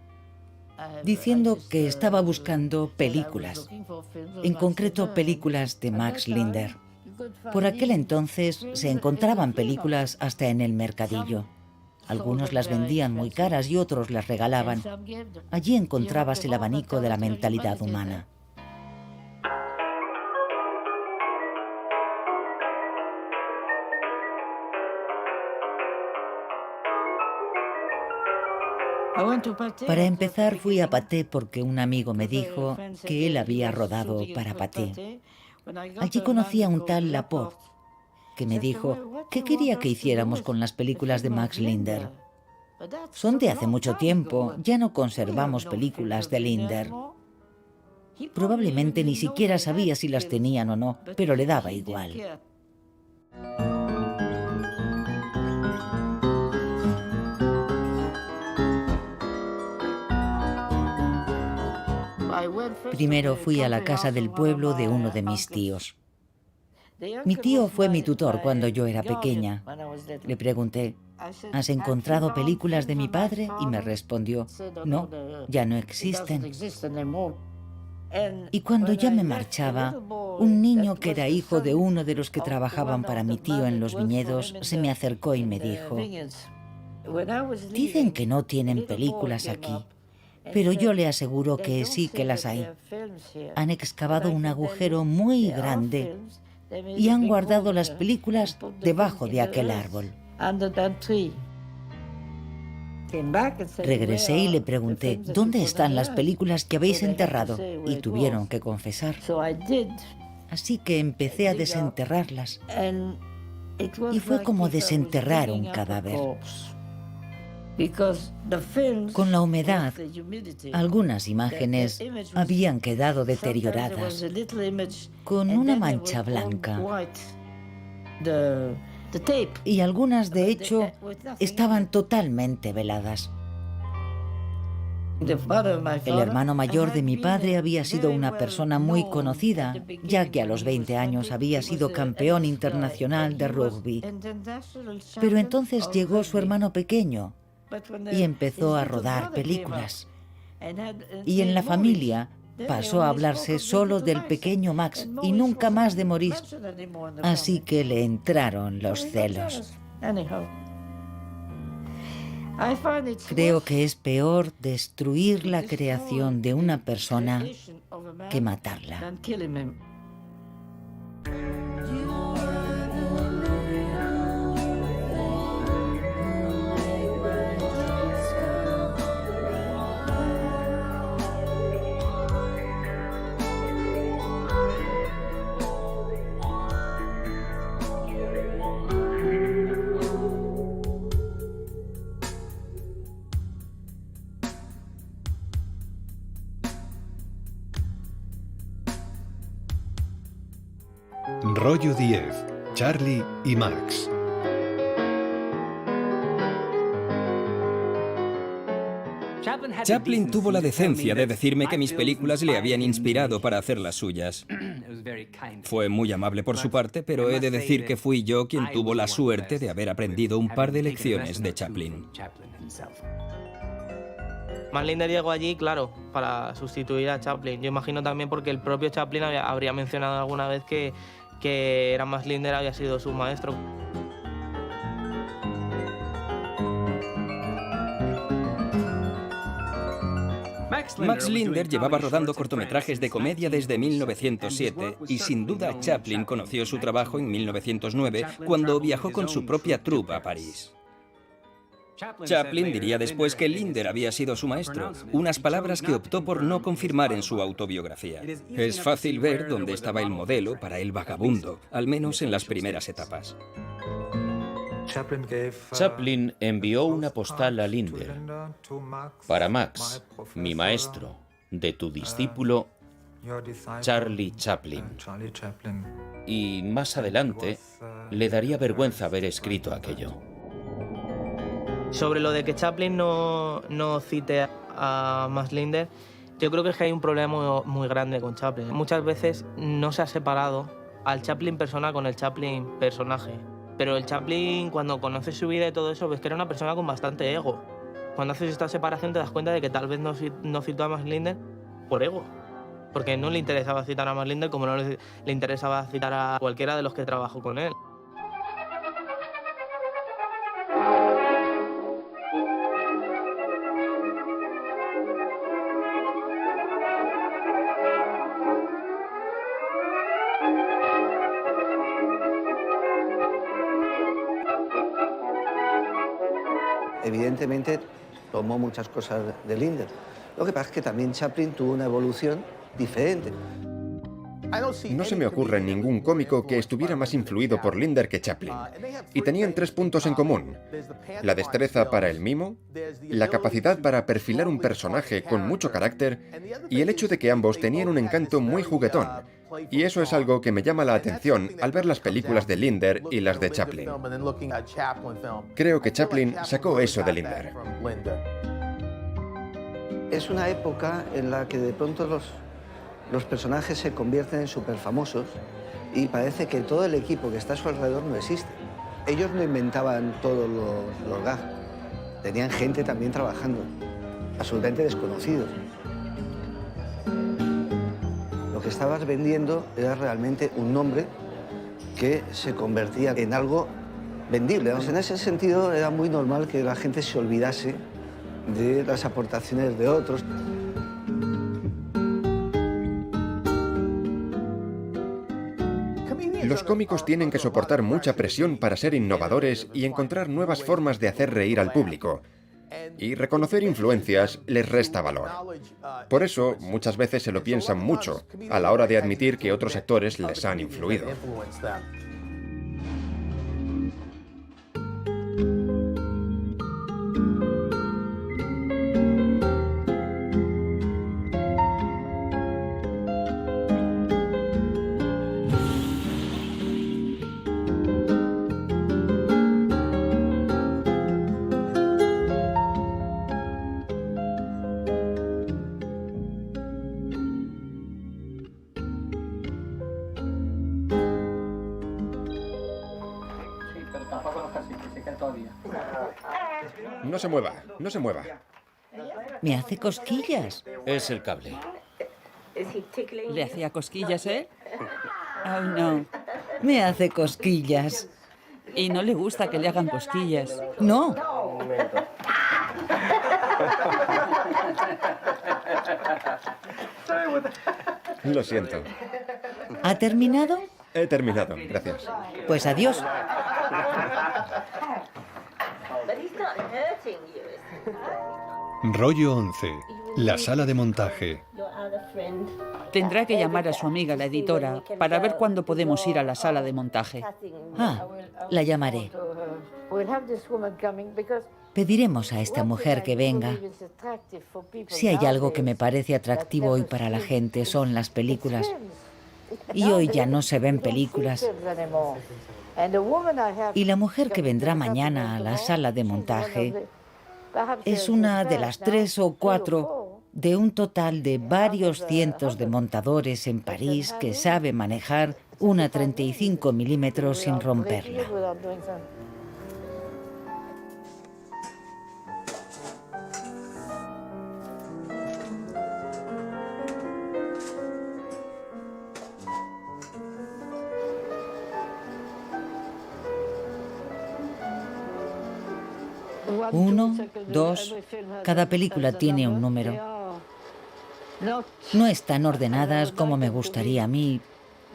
Speaker 7: diciendo que estaba buscando películas, en concreto películas de Max Linder. Por aquel entonces se encontraban películas hasta en el mercadillo. Algunos las vendían muy caras y otros las regalaban. Allí encontrabas el abanico de la mentalidad humana. Para empezar fui a Pathé porque un amigo me dijo que él había rodado para Pathé. Allí conocí a un tal Laporte, que me dijo qué quería que hiciéramos con las películas de Max Linder. Son de hace mucho tiempo, ya no conservamos películas de Linder. Probablemente ni siquiera sabía si las tenían o no, pero le daba igual. Primero fui a la casa del pueblo de uno de mis tíos. Mi tío fue mi tutor cuando yo era pequeña. Le pregunté, ¿has encontrado películas de mi padre? Y me respondió, no, ya no existen. Y cuando ya me marchaba, un niño que era hijo de uno de los que trabajaban para mi tío en los viñedos se me acercó y me dijo, dicen que no tienen películas aquí, pero yo le aseguro que sí que las hay. Han excavado un agujero muy grande y han guardado las películas debajo de aquel árbol. Regresé y le pregunté, ¿dónde están las películas que habéis enterrado? Y tuvieron que confesar. Así que empecé a desenterrarlas. Y fue como desenterrar un cadáver. Con la humedad, algunas imágenes habían quedado deterioradas, con una mancha blanca. Y algunas, de hecho, estaban totalmente veladas. El hermano mayor de mi padre había sido una persona muy conocida, ya que a los 20 años había sido campeón internacional de rugby. Pero entonces llegó su hermano pequeño y empezó a rodar películas. Y en la familia pasó a hablarse solo del pequeño Max y nunca más de Maurice. Así que le entraron los celos. Creo que es peor destruir la creación de una persona que matarla.
Speaker 9: Rollo 10, Charlie y Max.
Speaker 8: Chaplin tuvo la decencia de decirme que mis películas le habían inspirado para hacer las suyas. Fue muy amable por su parte, pero he de decir que fui yo quien tuvo la suerte de haber aprendido un par de lecciones de Chaplin.
Speaker 10: Max Linder llegó allí, claro, para sustituir a Chaplin. Yo imagino también porque el propio Chaplin habría mencionado alguna vez que era Max Linder, había sido su maestro.
Speaker 8: Max Linder llevaba rodando cortometrajes de comedia desde 1907 y sin duda Chaplin conoció su trabajo en 1909 cuando viajó con su propia troupe a París. Chaplin diría después que Linder había sido su maestro, unas palabras que optó por no confirmar en su autobiografía. Es fácil ver dónde estaba el modelo para el vagabundo, al menos en las primeras etapas.
Speaker 11: Chaplin envió una postal a Linder. Para Max, mi maestro, de tu discípulo, Charlie Chaplin. Y más adelante, le daría vergüenza haber escrito aquello.
Speaker 10: Sobre lo de que Chaplin no cite a Max Linder, yo creo que es que hay un problema muy grande con Chaplin. Muchas veces no se ha separado al Chaplin persona con el Chaplin personaje. Pero el Chaplin, cuando conoces su vida y todo eso, ves que era una persona con bastante ego. Cuando haces esta separación te das cuenta de que tal vez no citó a Max Linder por ego. Porque no le interesaba citar a Max Linder como no le interesaba citar a cualquiera de los que trabajó con él.
Speaker 13: Evidentemente tomó muchas cosas de Linder. Lo que pasa es que también Chaplin tuvo una evolución diferente.
Speaker 5: No se me ocurre ningún cómico que estuviera más influido por Linder que Chaplin. Y tenían 3 puntos en común: la destreza para el mimo, la capacidad para perfilar un personaje con mucho carácter y el hecho de que ambos tenían un encanto muy juguetón. Y eso es algo que me llama la atención al ver las películas de Linder y las de Chaplin. Creo que Chaplin sacó eso de Linder.
Speaker 13: Es una época en la que de pronto los personajes se convierten en súper famosos y parece que todo el equipo que está a su alrededor no existe. Ellos no inventaban todos los gags. Tenían gente también trabajando, absolutamente desconocidos. Lo que estabas vendiendo era realmente un nombre que se convertía en algo vendible. Pues en ese sentido era muy normal que la gente se olvidase de las aportaciones de otros.
Speaker 5: Los cómicos tienen que soportar mucha presión para ser innovadores y encontrar nuevas formas de hacer reír al público. Y reconocer influencias les resta valor. Por eso, muchas veces se lo piensan mucho a la hora de admitir que otros actores les han influido. No se mueva, no se mueva.
Speaker 7: Me hace cosquillas.
Speaker 11: Es el cable.
Speaker 4: ¿Le hacía cosquillas, eh? Ay, no.
Speaker 7: Me hace cosquillas.
Speaker 4: Y no le gusta que le hagan cosquillas.
Speaker 7: No.
Speaker 5: Lo siento.
Speaker 7: ¿Ha terminado?
Speaker 5: He terminado, gracias.
Speaker 7: Pues adiós.
Speaker 9: Rollo 11. La sala de montaje.
Speaker 4: Tendrá que llamar a su amiga, la editora, para ver cuándo podemos ir a la sala de montaje.
Speaker 7: Ah, la llamaré. Pediremos a esta mujer que venga. Si hay algo que me parece atractivo hoy para la gente son las películas. Y hoy ya no se ven películas. Y la mujer que vendrá mañana a la sala de montaje es una de las 3 o 4 de un total de varios cientos de montadores en París que sabe manejar una 35 milímetros sin romperla. Uno, 2, cada película tiene un número. No están ordenadas como me gustaría a mí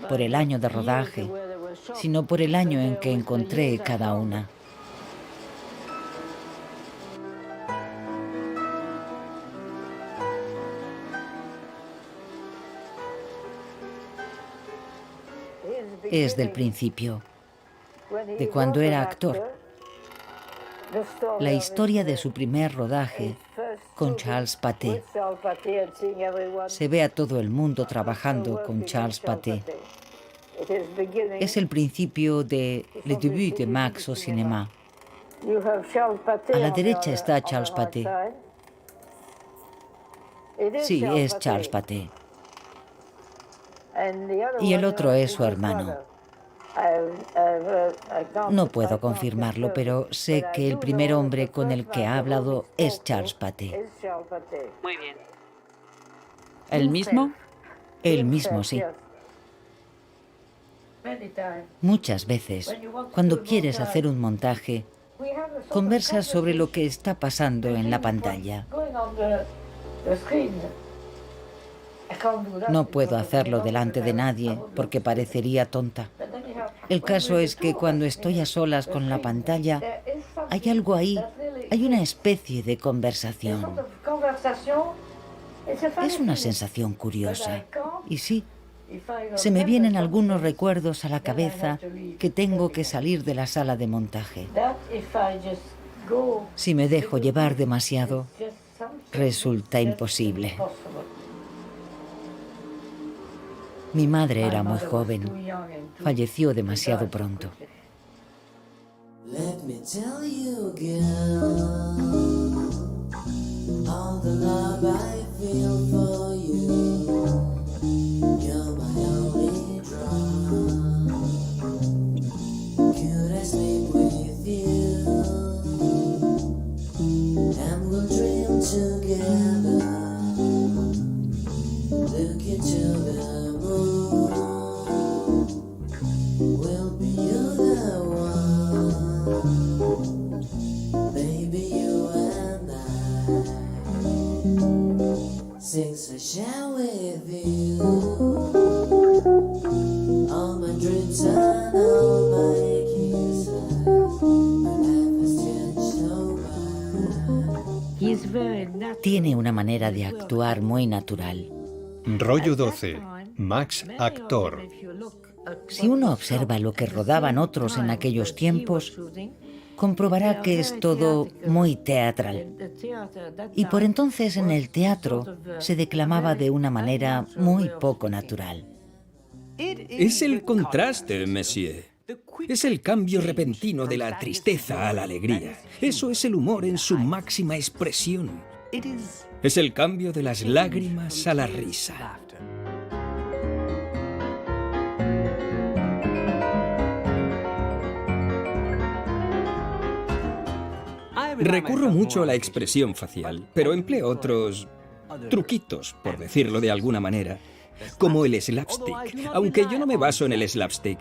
Speaker 7: por el año de rodaje, sino por el año en que encontré cada una. Es del principio, de cuando era actor. La historia de su primer rodaje con Charles Pathé. Se ve a todo el mundo trabajando con Charles Pathé. Es el principio de Le début de Max au cinéma. A la derecha está Charles Pathé. Sí, es Charles Pathé. Y el otro es su hermano. No puedo confirmarlo, pero sé que el primer hombre con el que ha hablado es Charles Pathé.
Speaker 4: Muy bien. ¿El mismo?
Speaker 7: El mismo, sí. Muchas veces, cuando quieres hacer un montaje, conversas sobre lo que está pasando en la pantalla. No puedo hacerlo delante de nadie porque parecería tonta. El caso es que cuando estoy a solas con la pantalla, hay algo ahí, hay una especie de conversación. Es una sensación curiosa. Y sí, se me vienen algunos recuerdos a la cabeza que tengo que salir de la sala de montaje. Si me dejo llevar demasiado, resulta imposible. Mi madre era muy joven. Falleció demasiado pronto. Let me tell you, girl, all the love I feel for you. You're my only drug. Could I sleep with you? And we'll dream together. Look into the moon. We'll be the one. Baby, you and I sing so shall with you. All my dreams and all my kisses. My life has changed so much. Tiene una manera de actuar muy natural.
Speaker 9: Rollo 12. Max Actor.
Speaker 7: Si uno observa lo que rodaban otros en aquellos tiempos, comprobará que es todo muy teatral. Y por entonces en el teatro se declamaba de una manera muy poco natural.
Speaker 8: Es el contraste, monsieur. Es el cambio repentino de la tristeza a la alegría. Eso es el humor en su máxima expresión. Es el cambio de las lágrimas a la risa. Recurro mucho a la expresión facial, pero empleo otros truquitos, por decirlo de alguna manera, como el slapstick, aunque yo no me baso en el slapstick.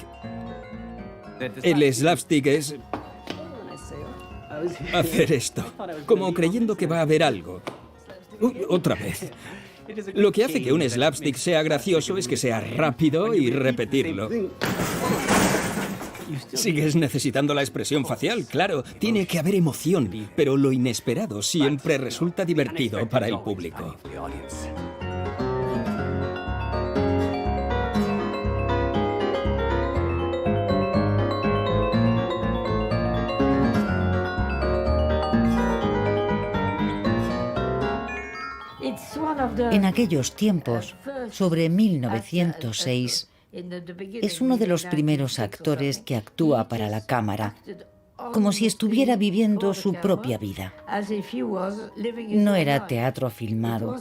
Speaker 8: El slapstick es hacer esto, como creyendo que va a haber algo. Otra vez. Lo que hace que un slapstick sea gracioso es que sea rápido y repetirlo. Sigues necesitando la expresión facial, claro. Tiene que haber emoción, pero lo inesperado siempre resulta divertido para el público.
Speaker 7: En aquellos tiempos, sobre 1906, es uno de los primeros actores que actúa para la cámara, como si estuviera viviendo su propia vida. No era teatro filmado,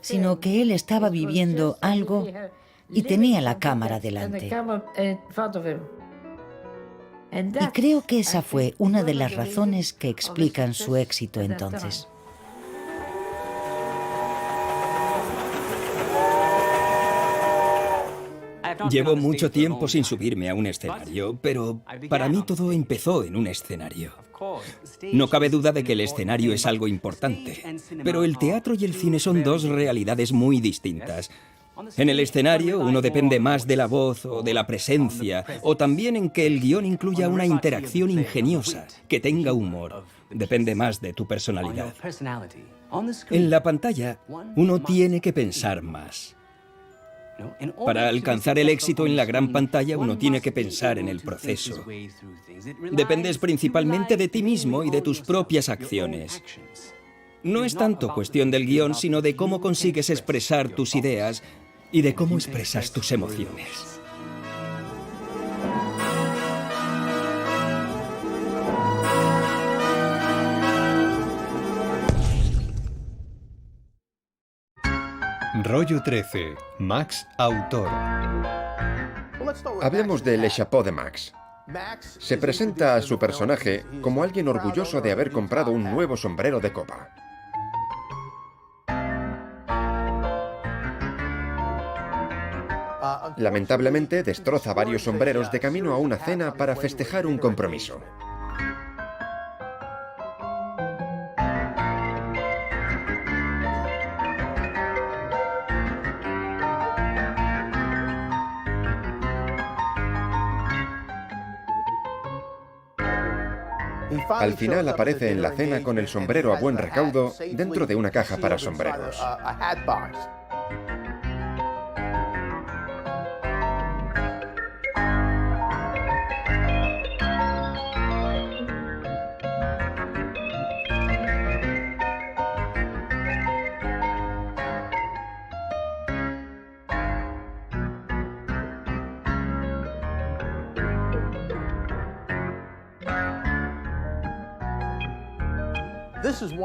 Speaker 7: sino que él estaba viviendo algo y tenía la cámara delante. Y creo que esa fue una de las razones que explican su éxito entonces.
Speaker 8: Llevo mucho tiempo sin subirme a un escenario, pero para mí todo empezó en un escenario. No cabe duda de que el escenario es algo importante, pero el teatro y el cine son dos realidades muy distintas. En el escenario uno depende más de la voz o de la presencia, o también en que el guión incluya una interacción ingeniosa, que tenga humor. Depende más de tu personalidad. En la pantalla uno tiene que pensar más. Para alcanzar el éxito en la gran pantalla uno tiene que pensar en el proceso. Dependes principalmente de ti mismo y de tus propias acciones. No es tanto cuestión del guión, sino de cómo consigues expresar tus ideas y de cómo expresas tus emociones.
Speaker 9: Rollo 13. Max Autor.
Speaker 5: Hablemos de Le Chapeau de Max. Se presenta a su personaje como alguien orgulloso de haber comprado un nuevo sombrero de copa. Lamentablemente, destroza varios sombreros de camino a una cena para festejar un compromiso. Al final aparece en la cena con el sombrero a buen recaudo dentro de una caja para sombreros.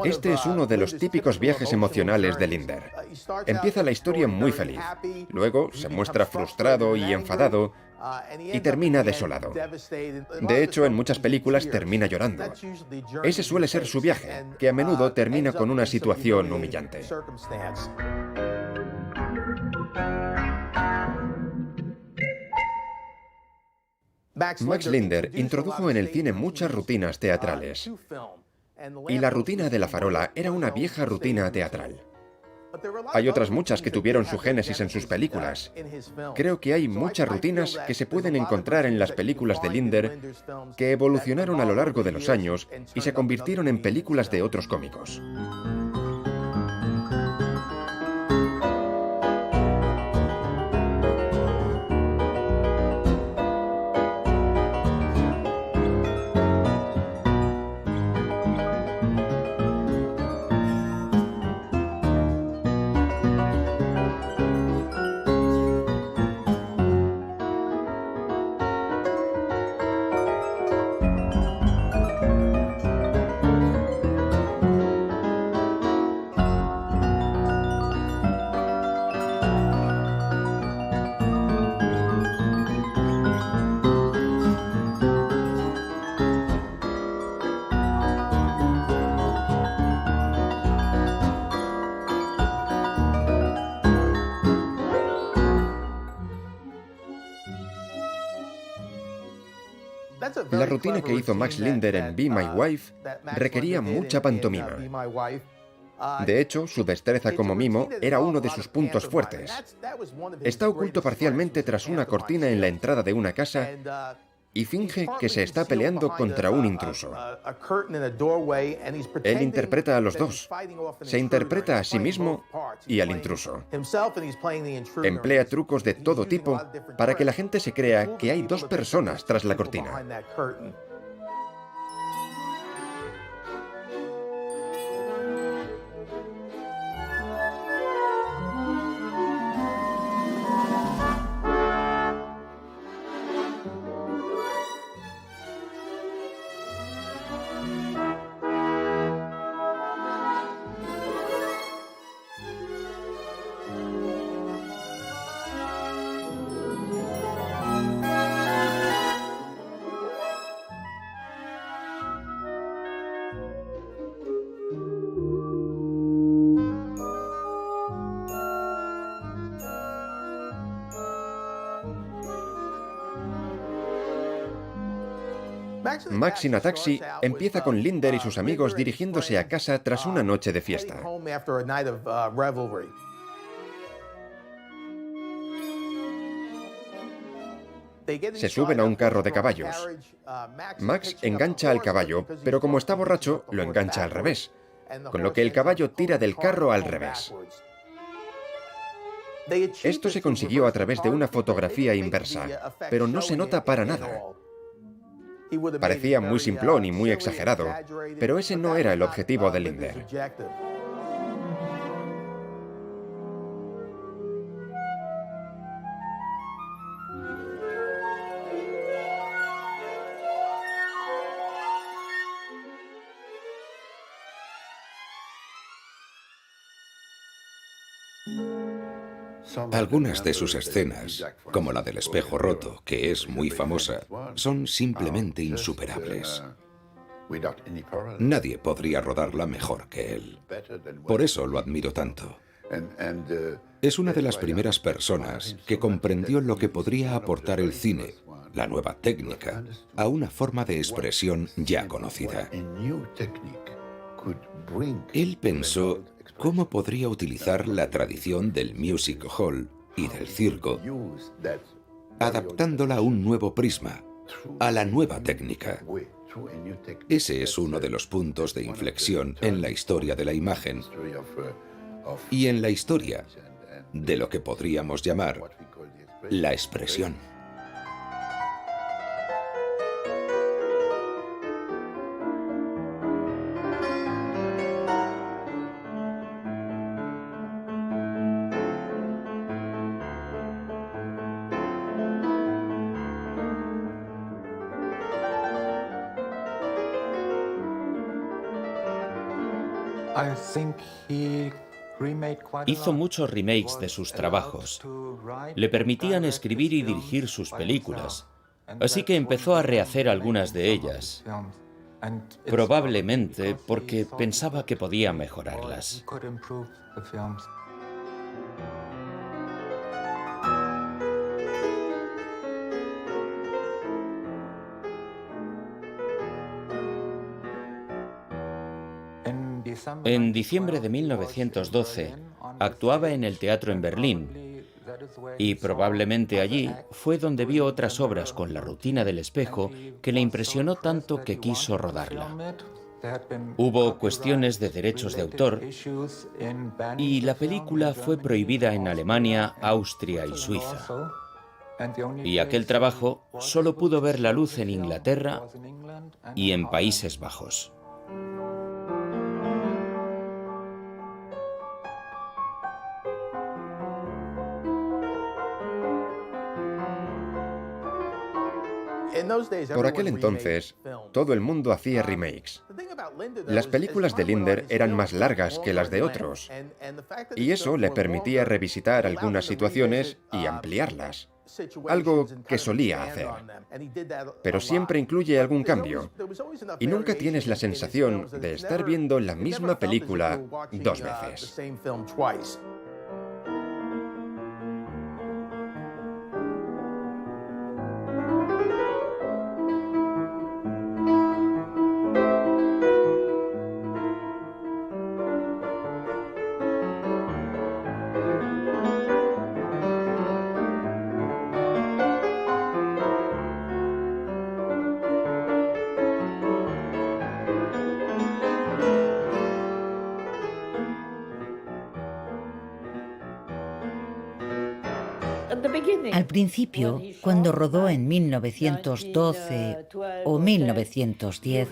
Speaker 5: Este es uno de los típicos viajes emocionales de Linder. Empieza la historia muy feliz, luego se muestra frustrado y enfadado y termina desolado. De hecho, en muchas películas termina llorando. Ese suele ser su viaje, que a menudo termina con una situación humillante. Max Linder introdujo en el cine muchas rutinas teatrales. Y la rutina de La Farola era una vieja rutina teatral. Hay otras muchas que tuvieron su génesis en sus películas. Creo que hay muchas rutinas que se pueden encontrar en las películas de Linder que evolucionaron a lo largo de los años y se convirtieron en películas de otros cómicos. La rutina que hizo Max Linder en Be My Wife requería mucha pantomima. De hecho, su destreza como mimo era uno de sus puntos fuertes. Está oculto parcialmente tras una cortina en la entrada de una casa y finge que se está peleando contra un intruso. Él interpreta a los dos. Se interpreta a sí mismo y al intruso. Emplea trucos de todo tipo para que la gente se crea que hay dos personas tras la cortina. Max in a Taxi empieza con Linder y sus amigos dirigiéndose a casa tras una noche de fiesta. Se suben a un carro de caballos. Max engancha al caballo, pero como está borracho, lo engancha al revés, con lo que el caballo tira del carro al revés. Esto se consiguió a través de una fotografía inversa, pero no se nota para nada. Parecía muy simplón y muy exagerado, pero ese no era el objetivo de Linder.
Speaker 3: Algunas de sus escenas, como la del espejo roto, que es muy famosa, son simplemente insuperables. Nadie podría rodarla mejor que él. Por eso lo admiro tanto. Es una de las primeras personas que comprendió lo que podría aportar el cine, la nueva técnica, a una forma de expresión ya conocida. Él pensó cómo podría utilizar la tradición del music hall y del circo, adaptándola a un nuevo prisma, a la nueva técnica. Ese es uno de los puntos de inflexión en la historia de la imagen y en la historia de lo que podríamos llamar la expresión.
Speaker 11: Hizo muchos remakes de sus trabajos. Le permitían escribir y dirigir sus películas, así que empezó a rehacer algunas de ellas, probablemente porque pensaba que podía mejorarlas. En diciembre de 1912, actuaba en el teatro en Berlín, y probablemente allí fue donde vio otras obras con la rutina del espejo que le impresionó tanto que quiso rodarla. Hubo cuestiones de derechos de autor y la película fue prohibida en Alemania, Austria y Suiza. Y aquel trabajo solo pudo ver la luz en Inglaterra y en Países Bajos.
Speaker 5: Por aquel entonces, todo el mundo hacía remakes. Las películas de Linder eran más largas que las de otros, y eso le permitía revisitar algunas situaciones y ampliarlas, algo que solía hacer. Pero siempre incluye algún cambio, y nunca tienes la sensación de estar viendo la misma película dos veces.
Speaker 7: Al principio, cuando rodó en 1912 o 1910,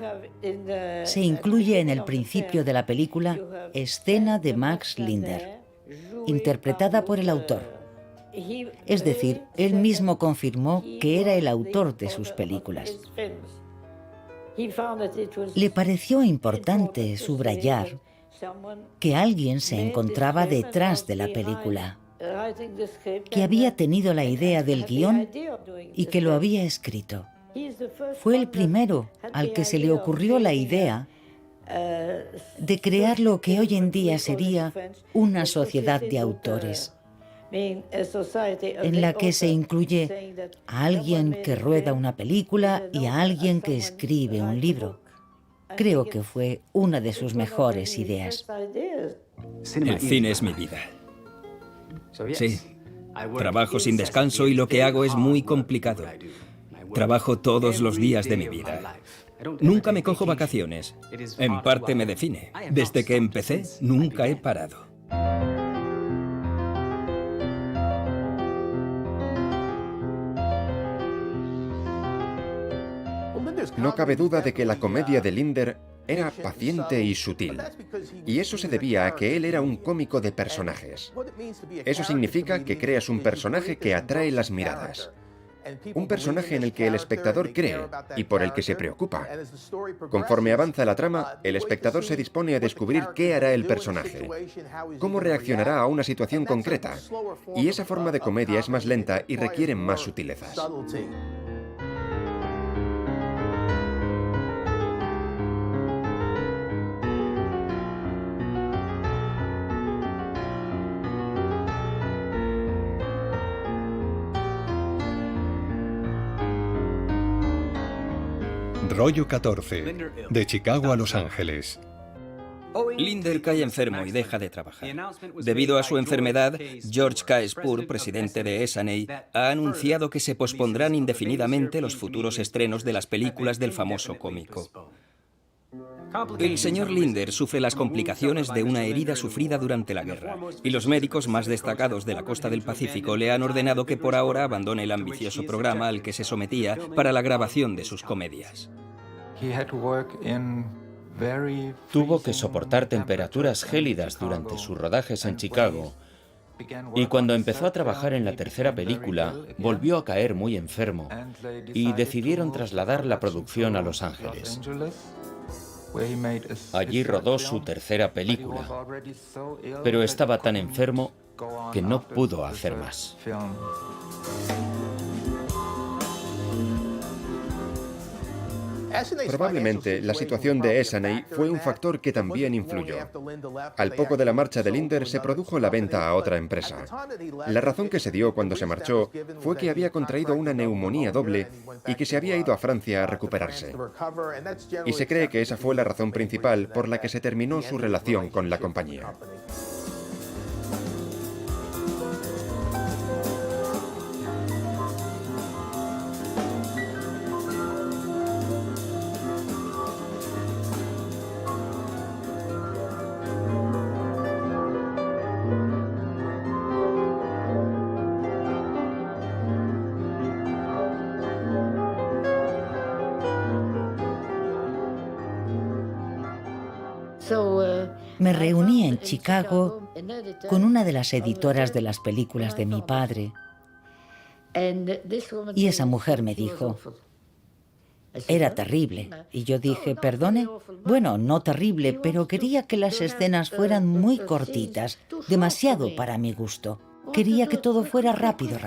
Speaker 7: se incluye en el principio de la película escena de Max Linder, interpretada por el autor. Es decir, él mismo confirmó que era el autor de sus películas. Le pareció importante subrayar que alguien se encontraba detrás de la película, que había tenido la idea del guión y que lo había escrito. Fue el primero al que se le ocurrió la idea de crear lo que hoy en día sería una sociedad de autores, en la que se incluye a alguien que rueda una película y a alguien que escribe un libro. Creo que fue una de sus mejores ideas.
Speaker 8: El cine es mi vida. Sí, trabajo sin descanso y lo que hago es muy complicado. Trabajo todos los días de mi vida. Nunca me cojo vacaciones. En parte me define. Desde que empecé, nunca he parado.
Speaker 5: No cabe duda de que la comedia de Linder era paciente y sutil, y eso se debía a que él era un cómico de personajes. Eso significa que creas un personaje que atrae las miradas, un personaje en el que el espectador cree y por el que se preocupa. Conforme avanza la trama, el espectador se dispone a descubrir qué hará el personaje, cómo reaccionará a una situación concreta, y esa forma de comedia es más lenta y requiere más sutilezas.
Speaker 9: Rollo 14, de Chicago a Los Ángeles.
Speaker 8: Linder cae enfermo y deja de trabajar. Debido a su enfermedad, George K. Spur, presidente de Essanay, ha anunciado que se pospondrán indefinidamente los futuros estrenos de las películas del famoso cómico. El señor Linder sufre las complicaciones de una herida sufrida durante la guerra, y los médicos más destacados de la costa del Pacífico le han ordenado que por ahora abandone el ambicioso programa al que se sometía para la grabación de sus comedias.
Speaker 11: Tuvo que soportar temperaturas gélidas durante sus rodajes en Chicago, y cuando empezó a trabajar en la tercera película, volvió a caer muy enfermo, y decidieron trasladar la producción a Los Ángeles. Allí rodó su tercera película, pero estaba tan enfermo que no pudo hacer más.
Speaker 5: Probablemente la situación de Essanay fue un factor que también influyó. Al poco de la marcha de Linder se produjo la venta a otra empresa. La razón que se dio cuando se marchó fue que había contraído una neumonía doble y que se había ido a Francia a recuperarse. Y se cree que esa fue la razón principal por la que se terminó su relación con la compañía.
Speaker 7: Me reuní en Chicago con una de las editoras de las películas de mi padre. Y esa mujer me dijo, era terrible. Y yo dije, ¿perdone? Bueno, no terrible, pero quería que las escenas fueran muy cortitas, demasiado para mi gusto. Quería que todo fuera rápido.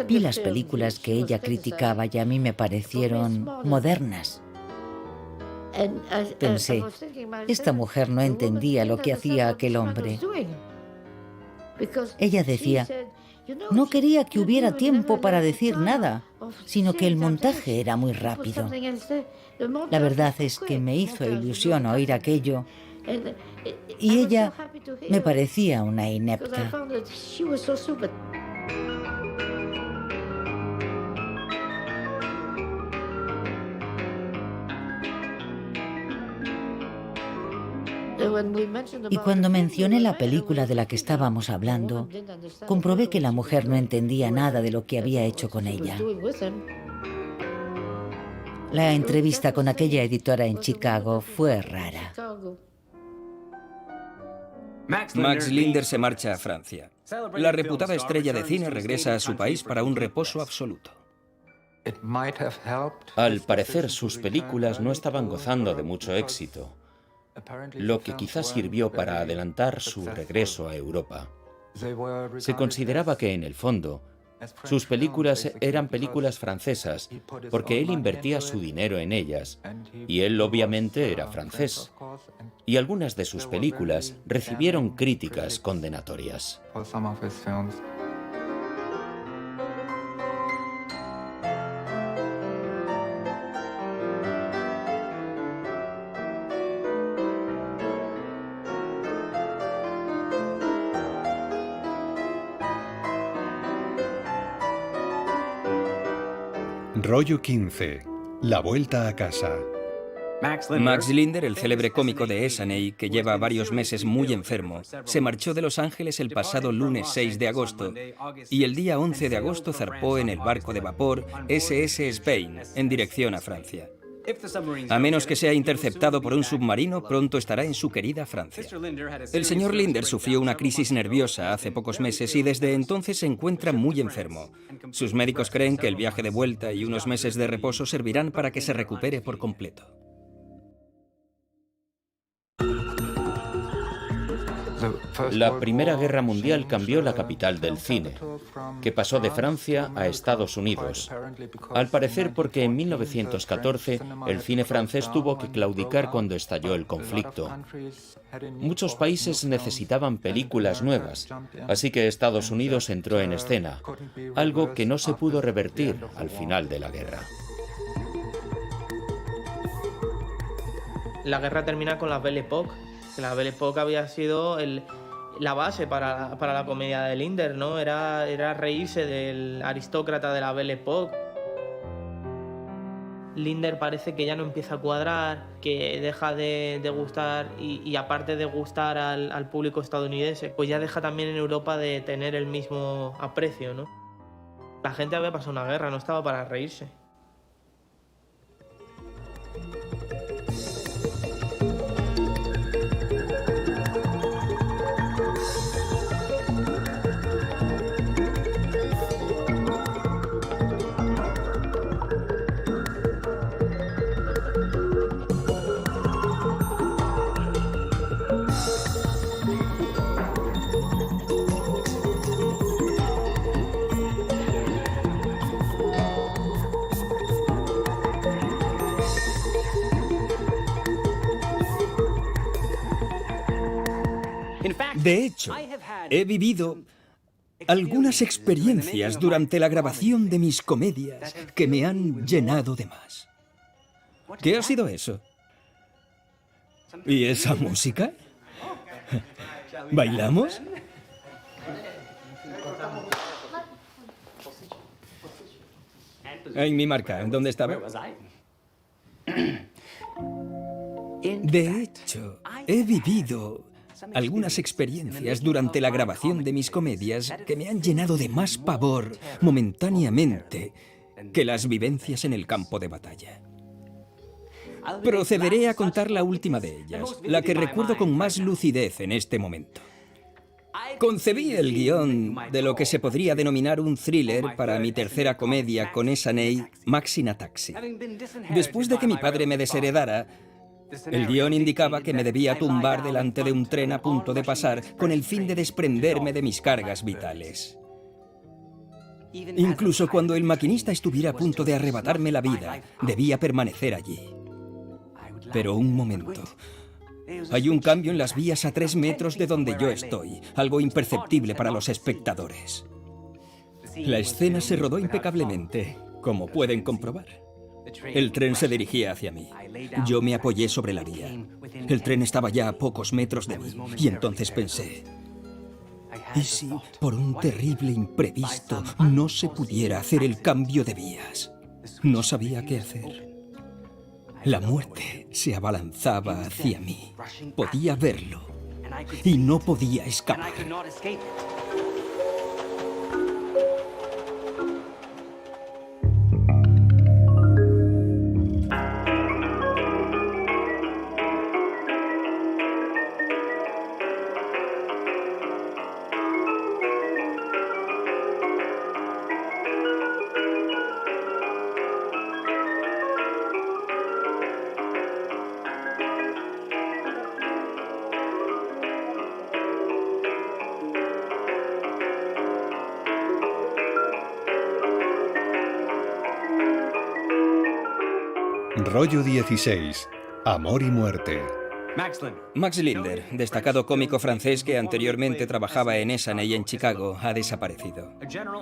Speaker 7: Vi las películas que ella criticaba y a mí me parecieron modernas. Pensé, esta mujer no entendía lo que hacía aquel hombre. Ella decía, no quería que hubiera tiempo para decir nada, sino que el montaje era muy rápido. La verdad es que me hizo ilusión oír aquello y ella me parecía una inepta. Y cuando mencioné la película de la que estábamos hablando, comprobé que la mujer no entendía nada de lo que había hecho con ella. La entrevista con aquella editora en Chicago fue rara.
Speaker 8: Max Linder se marcha a Francia. La reputada estrella de cine regresa a su país para un reposo absoluto.
Speaker 11: Al parecer, sus películas no estaban gozando de mucho éxito, lo que quizás sirvió para adelantar su regreso a Europa. Se consideraba que, en el fondo, sus películas eran películas francesas porque él invertía su dinero en ellas, y él obviamente era francés. Y algunas de sus películas recibieron críticas condenatorias.
Speaker 9: Rollo 15. La vuelta a casa.
Speaker 8: Max Linder, el célebre cómico de Essanay, que lleva varios meses muy enfermo, se marchó de Los Ángeles el pasado lunes 6 de agosto y el día 11 de agosto zarpó en el barco de vapor SS Spain en dirección a Francia. A menos que sea interceptado por un submarino, pronto estará en su querida Francia. El señor Linder sufrió una crisis nerviosa hace pocos meses y desde entonces se encuentra muy enfermo. Sus médicos creen que el viaje de vuelta y unos meses de reposo servirán para que se recupere por completo.
Speaker 11: La Primera Guerra Mundial cambió la capital del cine, que pasó de Francia a Estados Unidos. Al parecer porque en 1914 el cine francés tuvo que claudicar cuando estalló el conflicto. Muchos países necesitaban películas nuevas, así que Estados Unidos entró en escena, algo que no se pudo revertir al final de la guerra.
Speaker 10: La guerra termina con la Belle Époque. La Belle Époque había sido la base para la comedia de Linder, ¿no? Era reírse del aristócrata de la Belle Époque. Linder parece que ya no empieza a cuadrar, que deja de gustar y aparte de gustar al público estadounidense, pues ya deja también en Europa de tener el mismo aprecio, ¿no? La gente había pasado una guerra, no estaba para reírse.
Speaker 8: De hecho, he vivido algunas experiencias durante la grabación de mis comedias que me han llenado de más. ¿Qué ha sido eso? ¿Y esa música? ¿Bailamos? En mi marca, ¿dónde estaba? De hecho, he vivido algunas experiencias durante la grabación de mis comedias que me han llenado de más pavor momentáneamente que las vivencias en el campo de batalla. Procederé a contar la última de ellas, la que recuerdo con más lucidez en este momento. Concebí el guión de lo que se podría denominar un thriller para mi tercera comedia con Essanay, Max in a Taxi. Después de que mi padre me desheredara, el guión indicaba que me debía tumbar delante de un tren a punto de pasar con el fin de desprenderme de mis cargas vitales. Incluso cuando el maquinista estuviera a punto de arrebatarme la vida, debía permanecer allí. Pero un momento. Hay un cambio en las vías a 3 metros de donde yo estoy, algo imperceptible para los espectadores. La escena se rodó impecablemente, como pueden comprobar. El tren se dirigía hacia mí. Yo me apoyé sobre la vía. El tren estaba ya a pocos metros de mí, y entonces pensé, ¿y si, por un terrible imprevisto, no se pudiera hacer el cambio de vías? No sabía qué hacer. La muerte se abalanzaba hacia mí. Podía verlo y no podía escapar.
Speaker 9: Rollo 16. Amor y muerte.
Speaker 8: Max Linder, destacado cómico francés que anteriormente trabajaba en Essanay en Chicago, ha desaparecido.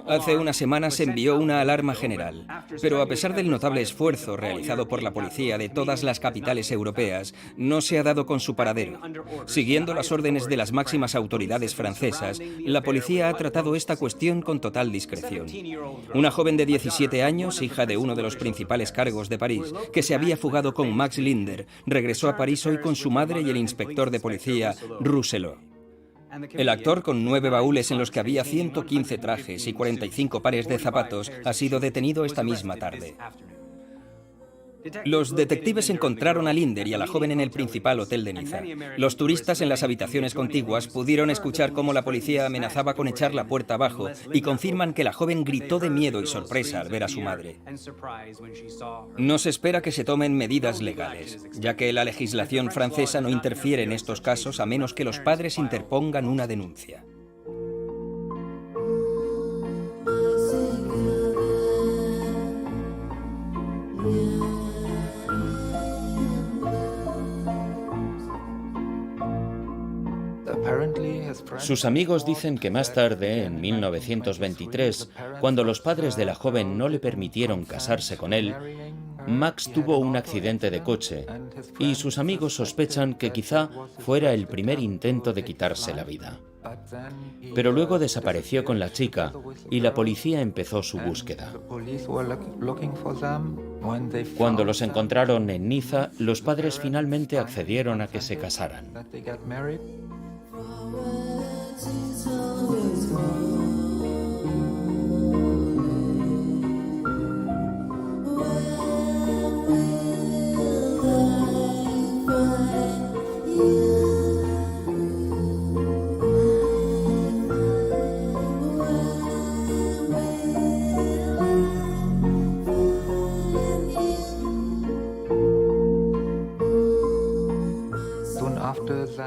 Speaker 8: Hace unas semanas se envió una alarma general, pero a pesar del notable esfuerzo realizado por la policía de todas las capitales europeas, no se ha dado con su paradero. Siguiendo las órdenes de las máximas autoridades francesas, la policía ha tratado esta cuestión con total discreción. Una joven de 17 años, hija de uno de los principales cargos de París, que se había fugado con Max Linder, regresó a París hoy con su madre y el inspector de policía, Rousselot. El actor, con 9 baúles en los que había 115 trajes y 45 pares de zapatos, ha sido detenido esta misma tarde. Los detectives encontraron a Linder y a la joven en el principal hotel de Niza. Los turistas en las habitaciones contiguas pudieron escuchar cómo la policía amenazaba con echar la puerta abajo y confirman que la joven gritó de miedo y sorpresa al ver a su madre. No se espera que se tomen medidas legales, ya que la legislación francesa no interfiere en estos casos a menos que los padres interpongan una denuncia.
Speaker 11: Sus amigos dicen que más tarde, en 1923, cuando los padres de la joven no le permitieron casarse con él, Max tuvo un accidente de coche y sus amigos sospechan que quizá fuera el primer intento de quitarse la vida. Pero luego desapareció con la chica y la policía empezó su búsqueda. Cuando los encontraron en Niza, los padres finalmente accedieron a que se casaran.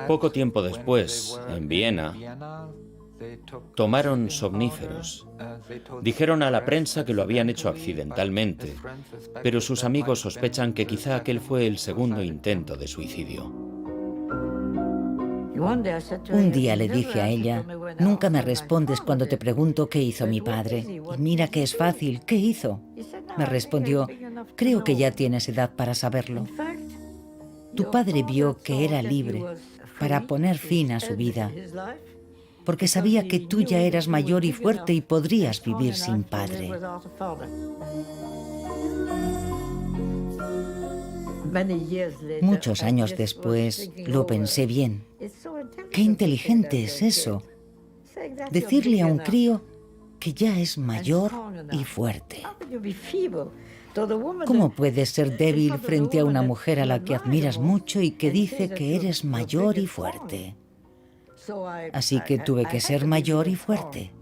Speaker 11: Poco tiempo después, en Viena, tomaron somníferos. Dijeron a la prensa que lo habían hecho accidentalmente, pero sus amigos sospechan que quizá aquel fue el segundo intento de suicidio.
Speaker 7: Un día le dije a ella, nunca me respondes cuando te pregunto qué hizo mi padre. Y mira que es fácil, ¿qué hizo? Me respondió, creo que ya tienes edad para saberlo. Tu padre vio que era libre para poner fin a su vida, porque sabía que tú ya eras mayor y fuerte y podrías vivir sin padre. Muchos años después lo pensé bien. Qué inteligente es eso. Decirle a un crío que ya es mayor y fuerte. ¿Cómo puedes ser débil frente a una mujer a la que admiras mucho y que dice que eres mayor y fuerte? Así que tuve que ser mayor y fuerte.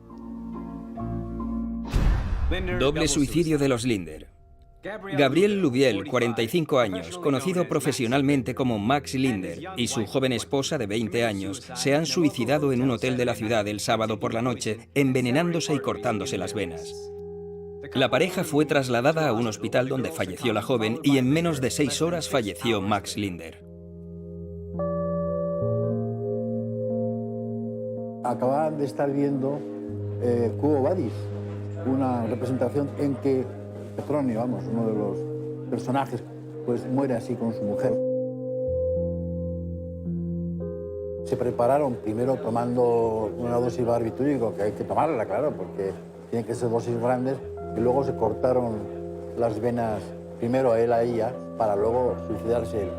Speaker 8: Doble suicidio de los Linder. Gabriel Louviel, 45 años, conocido profesionalmente como Max Linder, y su joven esposa de 20 años se han suicidado en un hotel de la ciudad el sábado por la noche, envenenándose y cortándose las venas. La pareja fue trasladada a un hospital donde falleció la joven y en menos de 6 horas falleció Max Linder.
Speaker 12: Acababan de estar viendo Quo Vadis, una representación en que Petronio, vamos, uno de los personajes, pues muere así con su mujer. Se prepararon primero tomando una dosis barbitúrico, que hay que tomarla, claro, porque tienen que ser dosis grandes, y luego se cortaron las venas, primero a él, a ella, para luego suicidarse él.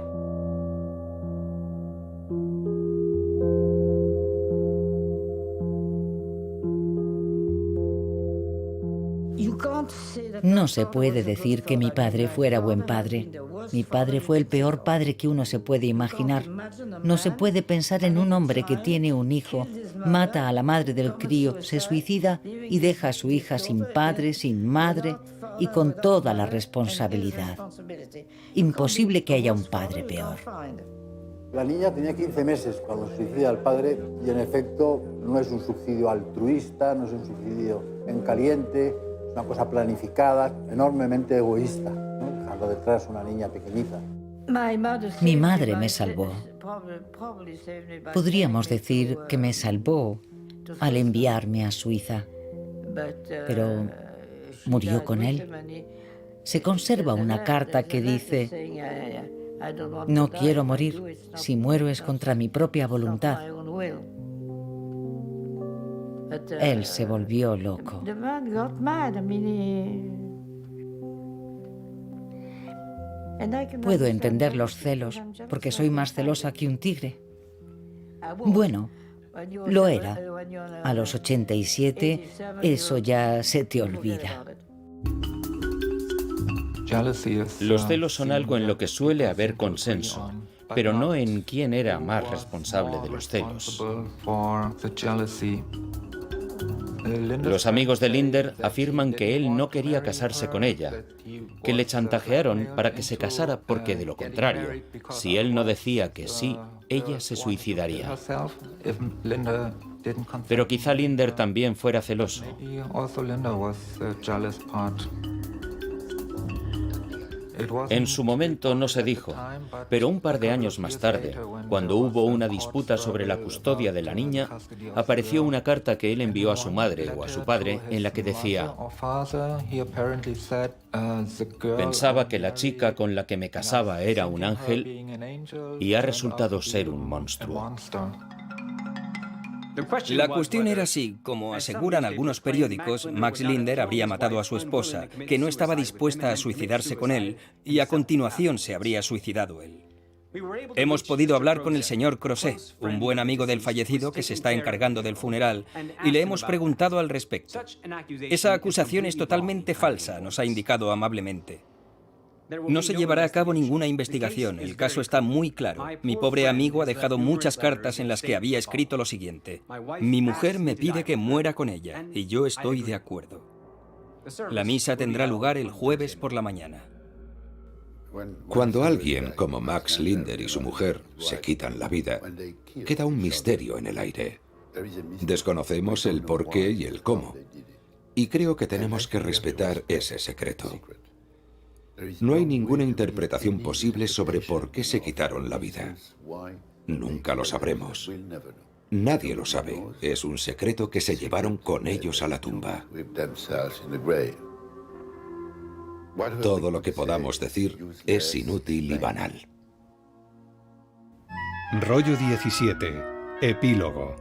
Speaker 7: No se puede decir que mi padre fuera buen padre. Mi padre fue el peor padre que uno se puede imaginar. No se puede pensar en un hombre que tiene un hijo, mata a la madre del crío, se suicida y deja a su hija sin padre, sin madre y con toda la responsabilidad. Imposible que haya un padre peor.
Speaker 12: La niña tenía 15 meses cuando suicida al padre y en efecto no es un suicidio altruista, no es un suicidio en caliente. Una cosa planificada, enormemente egoísta, ¿no? Dejando detrás una niña pequeñita.
Speaker 7: Mi madre me salvó. Podríamos decir que me salvó al enviarme a Suiza, pero murió con él. Se conserva una carta que dice: no quiero morir, si muero es contra mi propia voluntad. Él se volvió loco. Puedo entender los celos, porque soy más celosa que un tigre. Bueno, lo era. A los 87, eso ya se te olvida.
Speaker 11: Los celos son algo en lo que suele haber consenso, pero no en quién era más responsable de los celos. Los amigos de Linder afirman que él no quería casarse con ella, que le chantajearon para que se casara porque, de lo contrario, si él no decía que sí, ella se suicidaría. Pero quizá Linder también fuera celoso. En su momento no se dijo, pero un par de años más tarde, cuando hubo una disputa sobre la custodia de la niña, apareció una carta que él envió a su madre o a su padre en la que decía: pensaba que la chica con la que me casaba era un ángel y ha resultado ser un monstruo.
Speaker 8: La cuestión era si, como aseguran algunos periódicos, Max Linder habría matado a su esposa, que no estaba dispuesta a suicidarse con él, y a continuación se habría suicidado él. Hemos podido hablar con el señor Crozet, un buen amigo del fallecido que se está encargando del funeral, y le hemos preguntado al respecto. Esa acusación es totalmente falsa, nos ha indicado amablemente. No se llevará a cabo ninguna investigación, el caso está muy claro. Mi pobre amigo ha dejado muchas cartas en las que había escrito lo siguiente: mi mujer me pide que muera con ella, y yo estoy de acuerdo. La misa tendrá lugar el jueves por la mañana.
Speaker 3: Cuando alguien como Max Linder y su mujer se quitan la vida, queda un misterio en el aire. Desconocemos el por qué y el cómo, y creo que tenemos que respetar ese secreto. No hay ninguna interpretación posible sobre por qué se quitaron la vida. Nunca lo sabremos. Nadie lo sabe. Es un secreto que se llevaron con ellos a la tumba. Todo lo que podamos decir es inútil y banal.
Speaker 9: Rollo 17. Epílogo.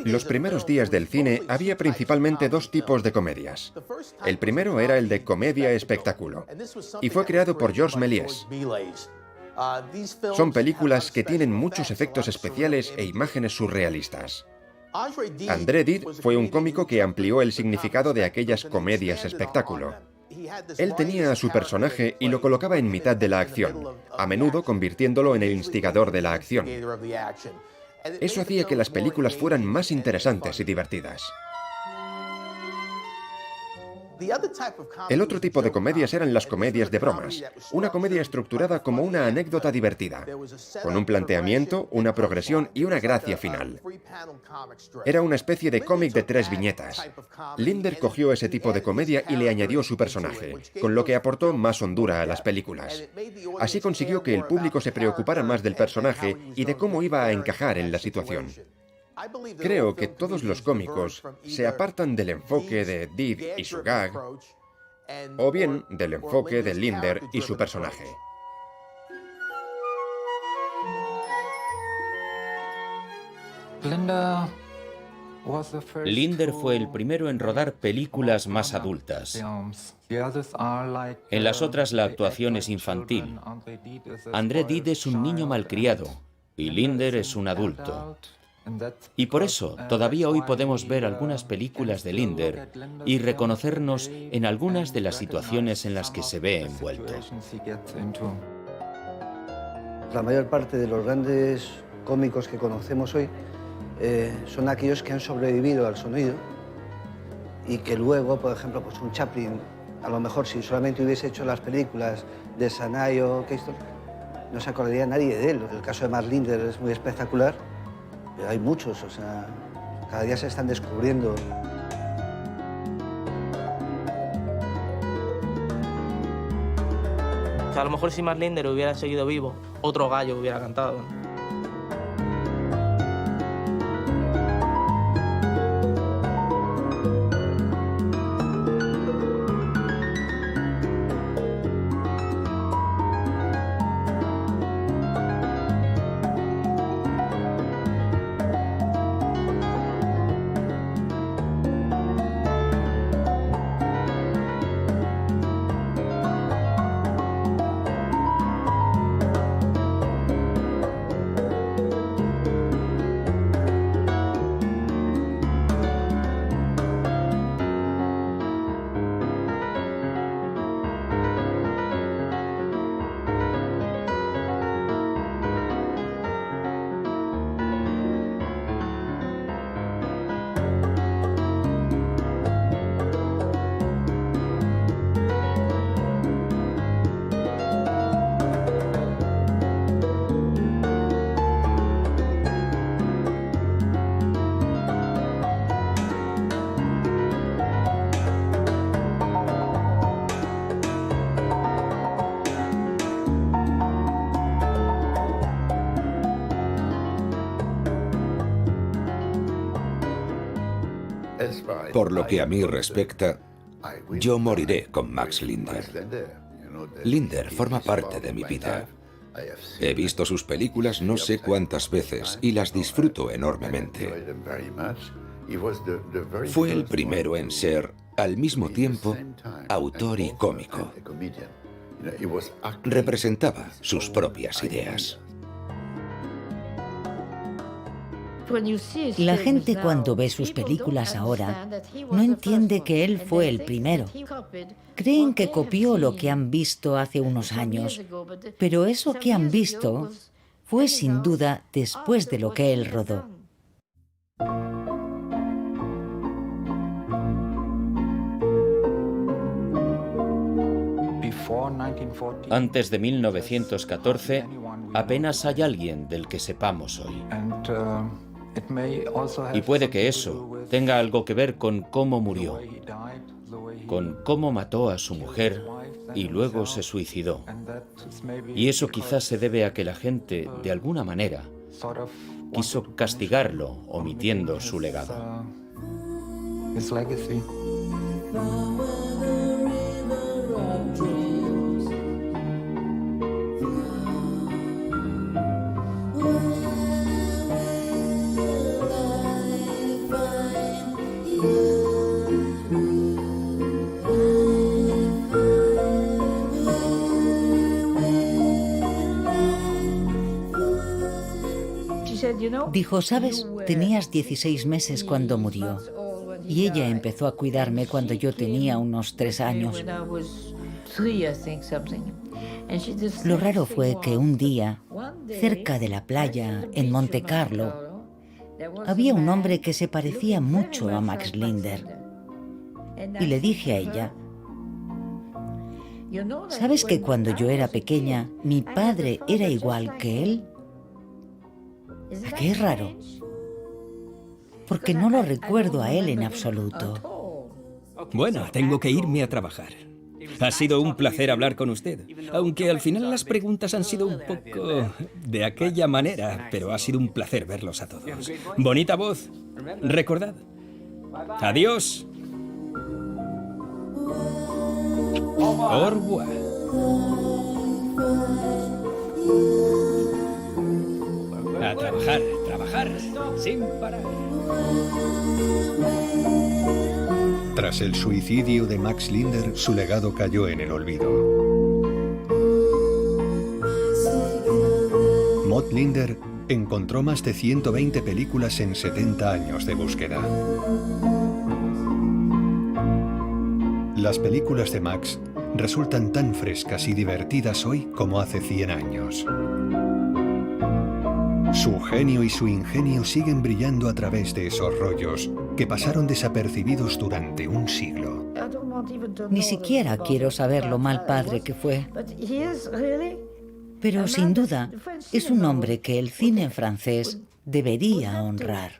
Speaker 5: Los primeros días del cine había principalmente dos tipos de comedias. El primero era el de comedia espectáculo, y fue creado por Georges Méliès. Son películas que tienen muchos efectos especiales e imágenes surrealistas. André Dide fue un cómico que amplió el significado de aquellas comedias espectáculo. Él tenía a su personaje y lo colocaba en mitad de la acción, a menudo convirtiéndolo en el instigador de la acción. Eso hacía que las películas fueran más interesantes y divertidas. El otro tipo de comedias eran las comedias de bromas, una comedia estructurada como una anécdota divertida, con un planteamiento, una progresión y una gracia final. Era una especie de cómic de 3 viñetas. Linder cogió ese tipo de comedia y le añadió su personaje, con lo que aportó más hondura a las películas. Así consiguió que el público se preocupara más del personaje y de cómo iba a encajar en la situación. Creo que todos los cómicos se apartan del enfoque de Dide y su gag, o bien del enfoque de Linder y su personaje.
Speaker 11: Linder fue el primero en rodar películas más adultas. En las otras la actuación es infantil. André Dide es un niño malcriado y Linder es un adulto. Y por eso, todavía hoy podemos ver algunas películas de Linder y reconocernos en algunas de las situaciones en las que se ve envuelto.
Speaker 13: La mayor parte de los grandes cómicos que conocemos hoy son aquellos que han sobrevivido al sonido y que luego, por ejemplo, pues un Chaplin, a lo mejor si solamente hubiese hecho las películas de Sanai o Keystone, no se acordaría nadie de él. El caso de Max Linder es muy espectacular. Pero hay muchos, o sea, cada día se están descubriendo.
Speaker 10: A lo mejor si Max Linder hubiera seguido vivo, otro gallo hubiera cantado, ¿no?
Speaker 3: Por lo que a mí respecta, yo moriré con Max Linder. Linder forma parte de mi vida. He visto sus películas no sé cuántas veces y las disfruto enormemente. Fue el primero en ser, al mismo tiempo, autor y cómico. Representaba sus propias ideas.
Speaker 7: La gente cuando ve sus películas ahora no entiende que él fue el primero. Creen que copió lo que han visto hace unos años, pero eso que han visto fue sin duda después de lo que él rodó.
Speaker 11: Antes de 1914, apenas hay alguien del que sepamos hoy. Y puede que eso tenga algo que ver con cómo murió, con cómo mató a su mujer y luego se suicidó. Y eso quizás se debe a que la gente, de alguna manera, quiso castigarlo omitiendo su legado.
Speaker 7: Dijo, ¿sabes? Tenías 16 meses cuando murió. Y ella empezó a cuidarme cuando yo tenía unos 3 años. Lo raro fue que un día, cerca de la playa, en Monte Carlo, había un hombre que se parecía mucho a Max Linder. Y le dije a ella, ¿sabes que cuando yo era pequeña, mi padre era igual que él? ¿A qué es raro? Porque no lo recuerdo a él en absoluto.
Speaker 8: Bueno, tengo que irme a trabajar. Ha sido un placer hablar con usted, aunque al final las preguntas han sido un poco de aquella manera, pero ha sido un placer verlos a todos. Bonita voz. Recordad. Adiós. Au revoir. A trabajar, trabajar, sin parar.
Speaker 9: Tras el suicidio de Max Linder, su legado cayó en el olvido. Maud Linder encontró más de 120 películas en 70 años de búsqueda. Las películas de Max resultan tan frescas y divertidas hoy como hace 100 años. Su genio y su ingenio siguen brillando a través de esos rollos que pasaron desapercibidos durante un siglo.
Speaker 7: Ni siquiera quiero saber lo mal padre que fue. Pero sin duda es un hombre que el cine francés debería honrar.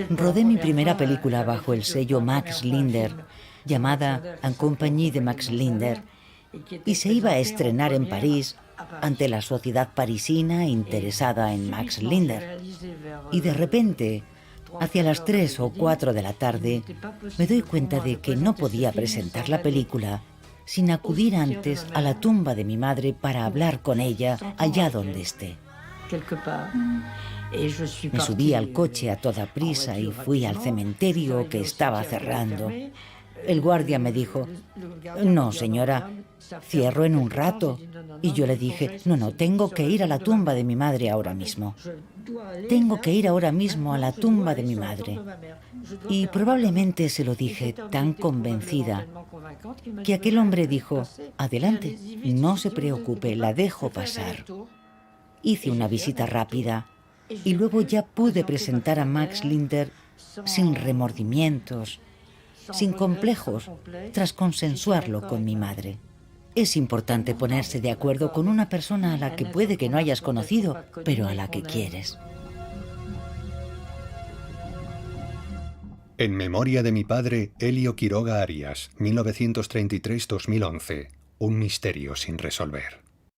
Speaker 7: Rodé mi primera película bajo el sello Max Linder, llamada En compagnie de Max Linder, y se iba a estrenar en París ante la sociedad parisina interesada en Max Linder. Y de repente, hacia las 3 o 4 de la tarde, me doy cuenta de que no podía presentar la película sin acudir antes a la tumba de mi madre para hablar con ella allá donde esté. Me subí al coche a toda prisa y fui al cementerio que estaba cerrando. El guardia me dijo, no, señora, cierro en un rato. Y yo le dije, no, tengo que ir a la tumba de mi madre ahora mismo. Tengo que ir ahora mismo a la tumba de mi madre. Y probablemente se lo dije tan convencida que aquel hombre dijo, adelante, no se preocupe, la dejo pasar. Hice una visita rápida y luego ya pude presentar a Max Linder sin remordimientos, sin complejos, tras consensuarlo con mi madre. Es importante ponerse de acuerdo con una persona a la que puede que no hayas conocido, pero a la que quieres.
Speaker 9: En memoria de mi padre, Elio Quiroga Arias, 1933-2011. Un misterio sin resolver.